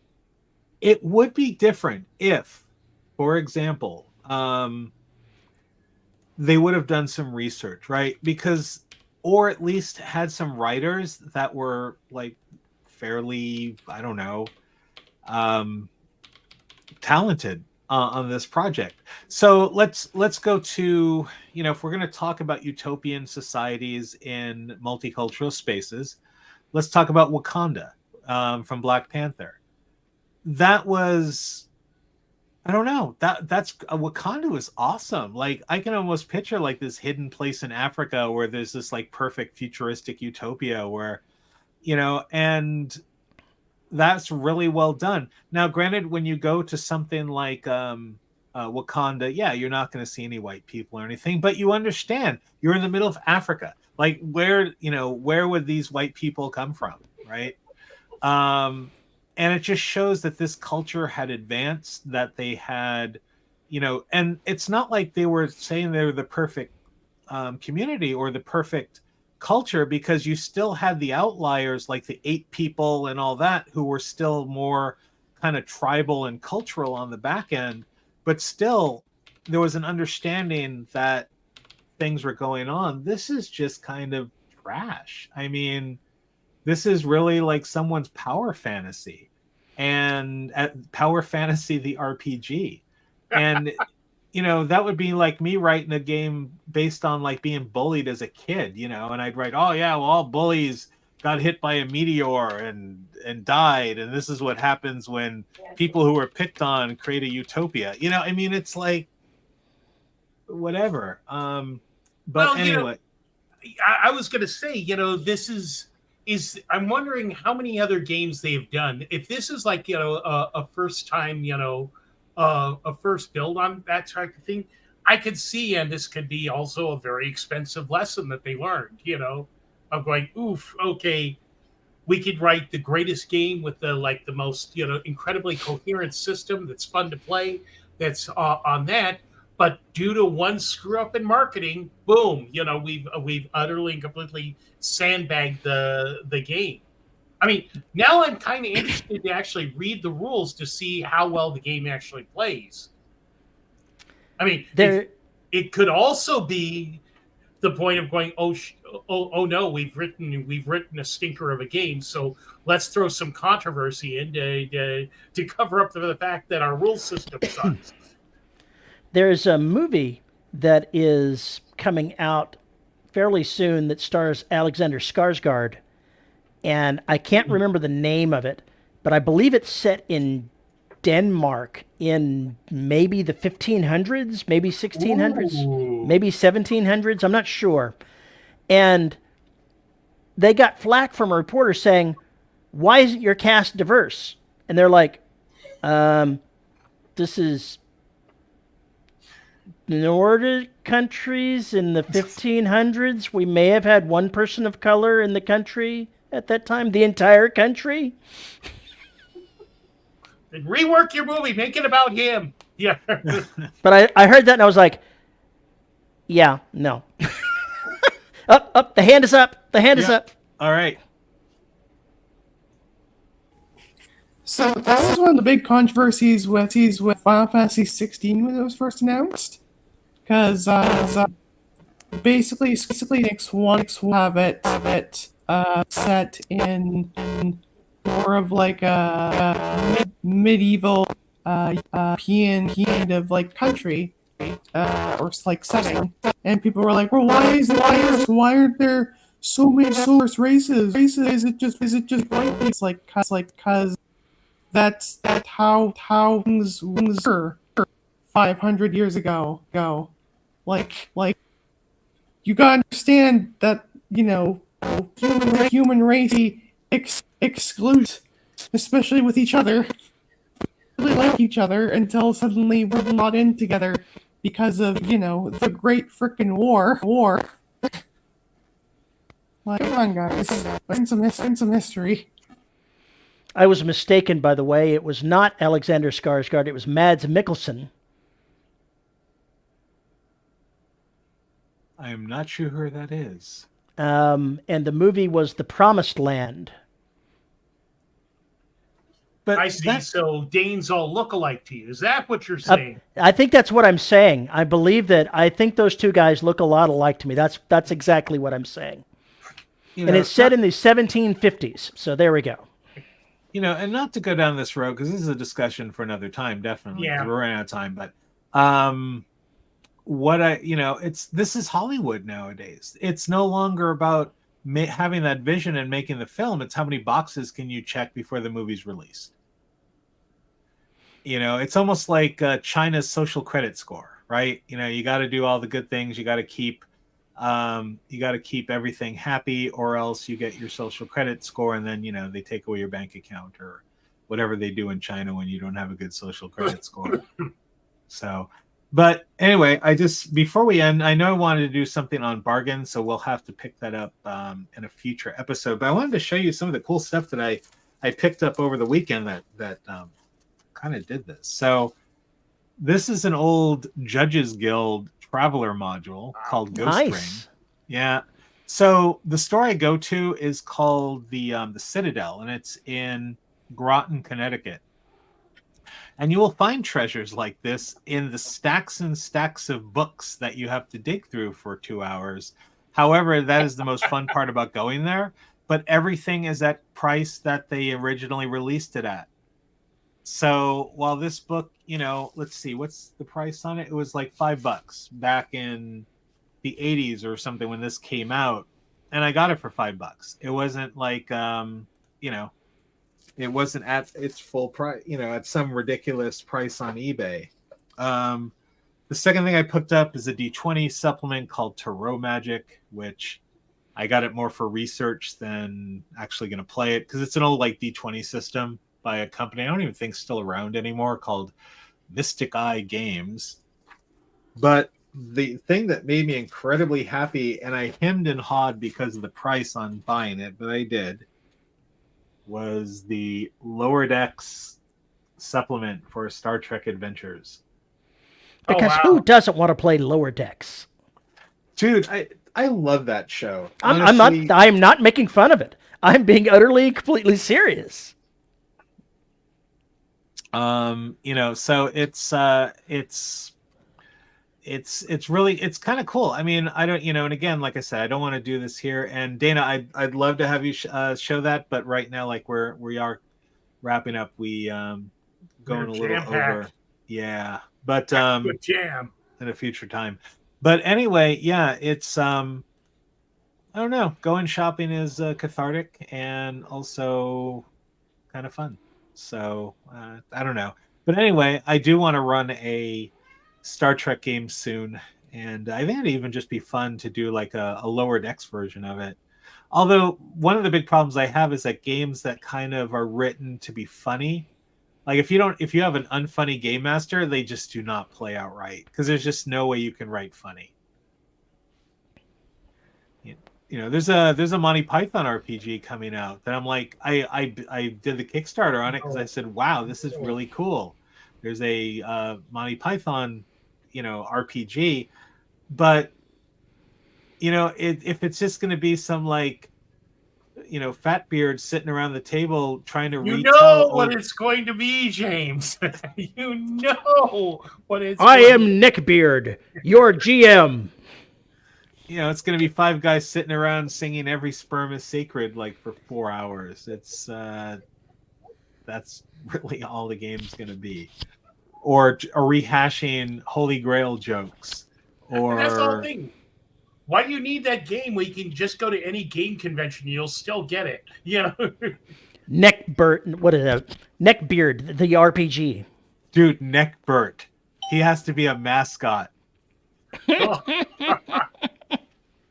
S1: it would be different if, for example, they would have done some research, right? Because, or at least had some writers that were like fairly, I don't know, talented on this project. So let's go to, you know, if we're going to talk about utopian societies in multicultural spaces, let's talk about Wakanda from Black Panther. That was, I don't know, that's Wakanda was awesome. Like I can almost picture like this hidden place in Africa where there's this like perfect futuristic utopia where, you know, and that's really well done. Now, granted, when you go to something like Wakanda, yeah, you're not going to see any white people or anything, but you understand you're in the middle of Africa. Like where would these white people come from, right? And it just shows that this culture had advanced, that they had, you know, and it's not like they were saying they were the perfect community or the perfect culture, because you still had the outliers like the 8 people and all that who were still more kind of tribal and cultural on the back end, but still there was an understanding that things were going on. This is just kind of trash. I mean, this is really like someone's power fantasy, and Power Fantasy the RPG. And you know, that would be like me writing a game based on like being bullied as a kid, you know, and I'd write, oh yeah, well, all bullies got hit by a meteor and died, and this is what happens when people who were picked on create a utopia. You know, I mean, it's like whatever. But
S4: Well,
S1: anyway,
S4: I was going to say, this is I'm wondering how many other games they've done. If this is like, a first time, a first build on that type of thing, I could see, and this could be also a very expensive lesson that they learned, of going, oof, okay, we could write the greatest game with the most, incredibly coherent system that's fun to play, that's on that. But due to one screw up in marketing, boom, we've utterly and completely sandbagged the game. I mean, now I'm kind of interested to actually read the rules to see how well the game actually plays. I mean, it could also be the point of going, oh no, we've written a stinker of a game, so let's throw some controversy in to cover up the fact that our rule system sucks.
S2: There's a movie that is coming out fairly soon that stars Alexander Skarsgård, and I can't remember the name of it, but I believe it's set in Denmark in maybe the 1500s, maybe 1600s,
S4: Ooh.
S2: maybe 1700s. I'm not sure. And they got flack from a reporter saying, "Why isn't your cast diverse?" And they're like, "This is Nordic countries in the 1500s. We may have had one person of color in the country at that time. The entire country."
S4: And rework your movie, make it about him. Yeah.
S2: But I heard that and I was like, yeah, no. Up, the hand is up. The hand is up.
S1: all right.
S5: So that was one of the big controversies with Final Fantasy 16 when it was first announced, because basically Nix wants to have it set in more of like a medieval European kind of like country or like setting, and people were like, well, why aren't there so many diverse races? Is it just white? It's like cause that's how things were 500 years ago. Like you gotta understand that human race excludes, especially with each other. Really like each other until suddenly we're not in together because of the Great Frickin' War. Like, come on, guys, learn some history.
S2: I was mistaken, by the way. It was not Alexander Skarsgård. It was Mads Mikkelsen.
S1: I am not sure who that is.
S2: And the movie was The Promised Land.
S1: But
S4: I see. So Danes all look alike to you. Is that what you're saying?
S2: I think that's what I'm saying. I think those two guys look a lot alike to me. That's exactly what I'm saying. And it's set in the 1750s. So there we go.
S1: And not to go down this road, because this is a discussion for another time, definitely.
S4: Yeah.
S1: We're running out of time, but this is Hollywood nowadays. It's no longer about having that vision and making the film. It's how many boxes can you check before the movie's released. It's almost like China's social credit score, right? You got to do all the good things. You got to keep everything happy, or else you get your social credit score, and then they take away your bank account or whatever they do in China when you don't have a good social credit score. So, but anyway, before we end, I know I wanted to do something on bargains, so we'll have to pick that up in a future episode. But I wanted to show you some of the cool stuff that I picked up over the weekend that kind of did this. So this is an old Judges Guild Traveler module called Ghost Ring. Yeah. So the store I go to is called the Citadel, and it's in Groton, Connecticut. And you will find treasures like this in the stacks and stacks of books that you have to dig through for 2 hours. However, that is the most fun part about going there. But everything is at price that they originally released it at. So while this book, let's see, what's the price on it? It was like $5 back in the 80s or something when this came out. and I got it for $5. It wasn't like you know, it wasn't at its full price, you know, at some ridiculous price on eBay. The second thing I picked up is a D20 supplement called Tarot Magic, which I got it more for research than actually going to play it, because it's an old like D20 system by a company I don't even think still around anymore called Mystic Eye Games. But the thing that made me incredibly happy, and I hemmed and hawed because of the price on buying it, but I did, was the Lower Decks supplement for Star Trek Adventures.
S2: Because who doesn't want to play Lower Decks?
S1: Dude, I love that show.
S2: I'm not making fun of it. I'm being utterly, completely serious.
S1: You know, so it's really, it's kind of cool. I mean, I don't, you know, and again, like I said, I don't want to do this here. And Dana, I'd love to have you show that, but right now, like we are wrapping up, we going a little over. Yeah, but
S4: good jam
S1: in a future time. But anyway, yeah, it's I don't know. Going shopping is cathartic and also kind of fun. So I don't know. But anyway, I do want to run a Star Trek game soon, and I think it'd even just be fun to do like a Lower Decks version of it. Although one of the big problems I have is that games that kind of are written to be funny, like if you have an unfunny game master, they just do not play out right, because there's just no way you can write funny. You know, there's a Monty Python RPG coming out that I'm like, I did the Kickstarter on it because I said, wow, this is really cool. There's a Monty Python, you know, RPG, but you know, if it's just going to be some like, you know, fat beard sitting around the table trying to
S4: retell what it's going to be, James. You know what it's.
S2: I am Nick Beard, your GM.
S1: You know, it's going to be five guys sitting around singing "Every Sperm Is Sacred" like for 4 hours. It's that's really all the game's going to be, or rehashing Holy Grail jokes, or
S4: and that's the whole thing. Why do you need that game where you can just go to any game convention and you'll still get it? You know,
S2: What is that? Neckbeard, the RPG.
S1: Dude, Neckbert. He has to be a mascot.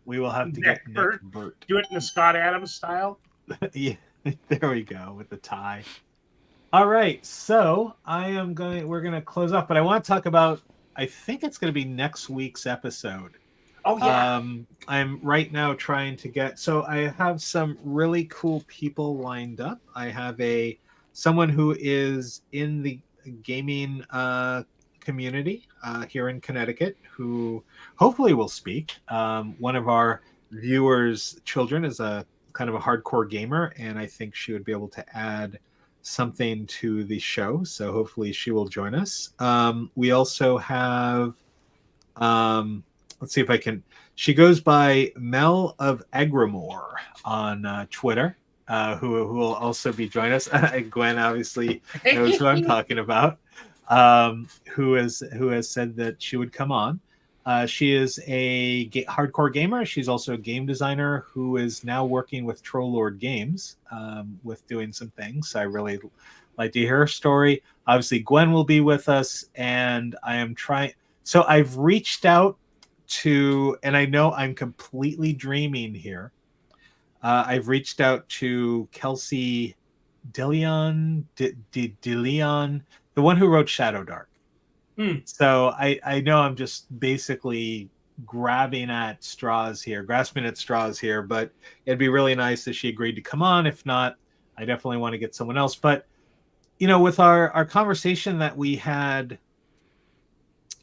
S1: We will have to get Neckbert.
S4: Do it in the Scott Adams style.
S1: Yeah, there we go with the tie. All right, so we're gonna close off, but I want to talk about. I think it's going to be next week's episode.
S4: Oh yeah.
S1: I'm right now trying to get. So I have some really cool people lined up. I have someone who is in the gaming community here in Connecticut who hopefully will speak. One of our viewers' children is a kind of a hardcore gamer, and I think she would be able to add something to the show. So hopefully she will join us. We also have. Let's see if I can. She goes by Mel of Agrimore on Twitter, who will also be joining us. Gwen obviously knows who I'm talking about. Who has said that she would come on. She is a hardcore gamer. She's also a game designer who is now working with Trollord Games with doing some things. So I really like to hear her story. Obviously, Gwen will be with us, and I am trying. So I've reached out to, and I know I'm completely dreaming here. I've reached out to Kelsey DeLeon, the one who wrote Shadow Dark. So I know I'm just basically grasping at straws here, but it'd be really nice if she agreed to come on. If not, I definitely want to get someone else. But, you know, with our conversation that we had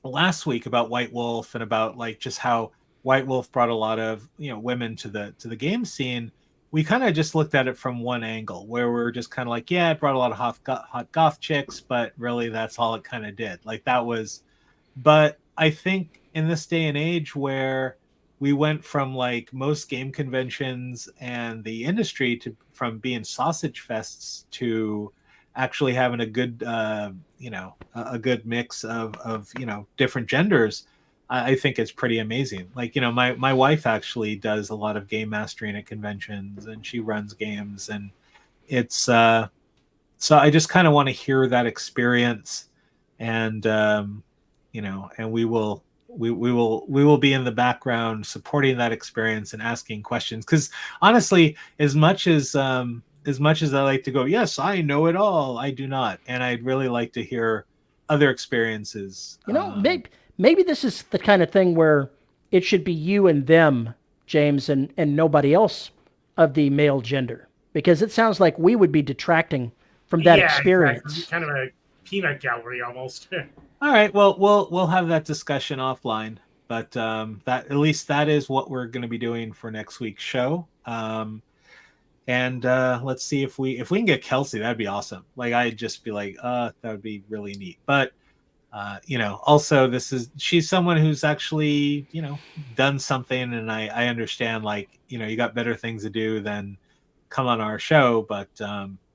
S1: last week about White Wolf and about like just how White Wolf brought a lot of, you know, women to the game scene, we kind of just looked at it from one angle where we're just kind of like, yeah, it brought a lot of hot goth chicks, but really that's all it kind of did. Like that was, but I think in this day and age where we went from like most game conventions and the industry from being sausage fests to actually having a good, a good mix of different genders. I think it's pretty amazing. Like, you know, my wife actually does a lot of game mastering at conventions, and she runs games, and it's so I just kind of want to hear that experience, and you know, and we will be in the background supporting that experience and asking questions, because honestly, as much as I like to go, yes, I know it all, I do not, and I'd really like to hear other experiences.
S2: You know, maybe this is the kind of thing where it should be you and them, James, and nobody else of the male gender, because it sounds like we would be detracting from that experience.
S4: Exactly. Kind of a peanut gallery almost.
S1: All right, well, we'll have that discussion offline, but that at least that is what we're going to be doing for next week's show. And let's see if we can get Kelsey, that'd be awesome. Like, I'd just be like, that would be really neat. But you know, also she's someone who's actually, you know, done something, and I understand, like, you know, you got better things to do than come on our show, but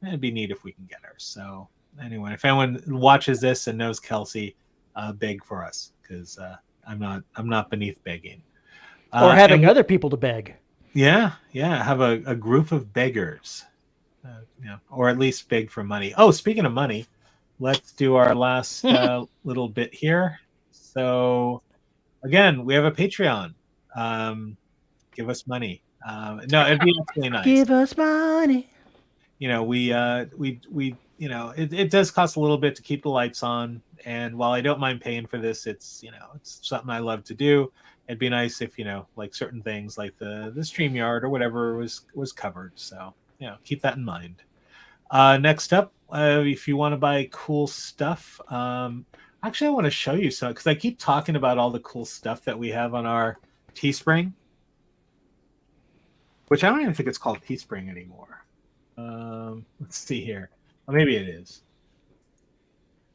S1: it'd be neat if we can get her. So anyway, if anyone watches this and knows Kelsey, beg for us, because I'm not beneath begging.
S2: Or having other people to beg.
S1: Yeah, have a group of beggars, or at least beg for money. Oh, speaking of money, let's do our last little bit here. So again, we have a Patreon. Give us money. No, it'd be actually nice.
S2: Give us money.
S1: You know, we you know, it does cost a little bit to keep the lights on, and while I don't mind paying for this, it's, you know, it's something I love to do. It'd be nice if, you know, like certain things like the Streamyard or whatever was covered. So, you know, keep that in mind. Next up, if you want to buy cool stuff, actually I want to show you some, because I keep talking about all the cool stuff that we have on our Teespring, which I don't even think it's called Teespring anymore. Let's see here. Oh, maybe it is.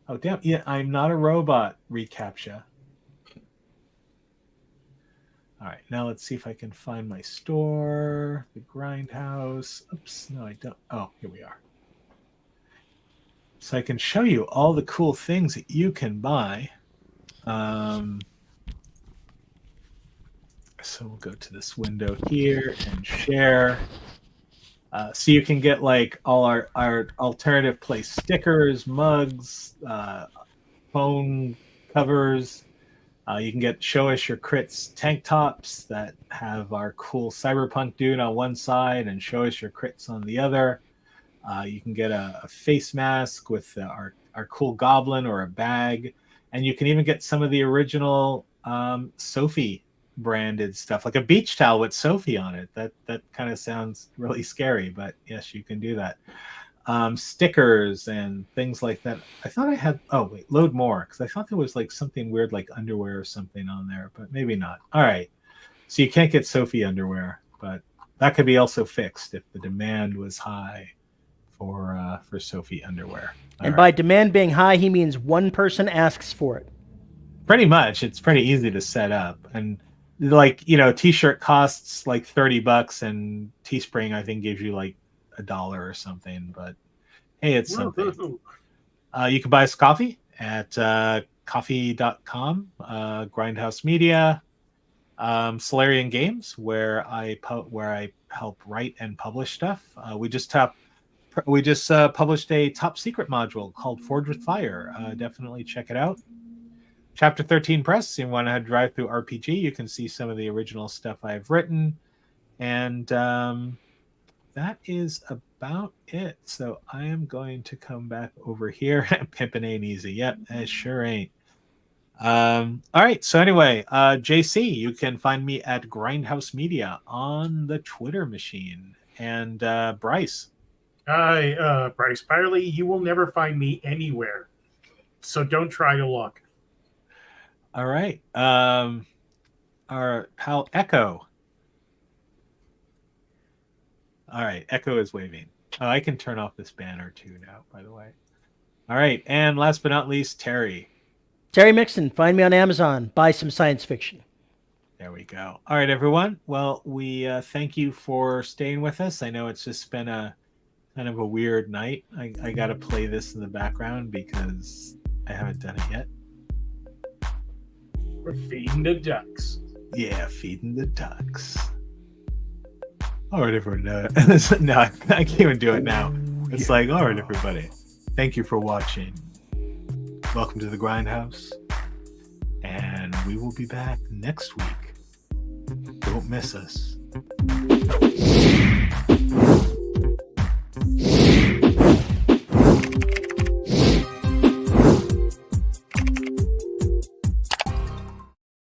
S1: Oh, damn. Yeah, I'm not a robot, reCAPTCHA. All right, now let's see if I can find my store, the Grindhouse. Oops, no, I don't. Oh, here we are. So I can show you all the cool things that you can buy. So we'll go to this window here and share. So you can get like all our alternative place stickers, mugs, phone covers. You can get Show Us Your Crits tank tops that have our cool cyberpunk dude on one side and Show Us Your Crits on the other. You can get a face mask with our cool goblin, or a bag, and you can even get some of the original Sophie branded stuff, like a beach towel with Sophie on it. That kind of sounds really scary, but yes, you can do that. Stickers and things like that. I thought I had, oh wait, load more, because I thought there was like something weird like underwear or something on there, but maybe not. All right, so you can't get Sophie underwear, but that could be also fixed if the demand was high for Sophie underwear.
S2: And by demand being high, he means one person asks for it.
S1: Pretty much. It's pretty easy to set up, and like, you know, t-shirt costs like $30, and Teespring I think gives you like $1 or something, but hey, it's something. You can buy us coffee at coffee.com, Grindhouse Media, Solarian Games, where I help write and publish stuff. We just published a top secret module called Forge with Fire. Definitely check it out. Chapter 13 Press, you want to drive through RPG, you can see some of the original stuff I've written, and that is about it. So I am going to come back over here. Pimpin' ain't easy. Yep, it sure ain't. All right, so anyway, JC, you can find me at Grindhouse Media on the Twitter machine. And Bryce.
S4: Hi, Bryce Byerly. You will never find me anywhere, so don't try to look.
S1: All right. Our pal Echo. All right, Echo is waving. Oh, I can turn off this banner too now, by the way. All right, and last but not least, Terry.
S2: Terry Mixon. Find me on Amazon. Buy some science fiction.
S1: There we go. All right, everyone. Well, we thank you for staying with us. I know it's just been a kind of a weird night. I got to play this in the background because I haven't done it yet.
S4: We're feeding the ducks.
S1: Yeah, feeding the ducks. All right, everyone. No, I can't even do it now. It's like, all right, everybody. Thank you for watching. Welcome to the Grindhouse. And we will be back next week. Don't miss us.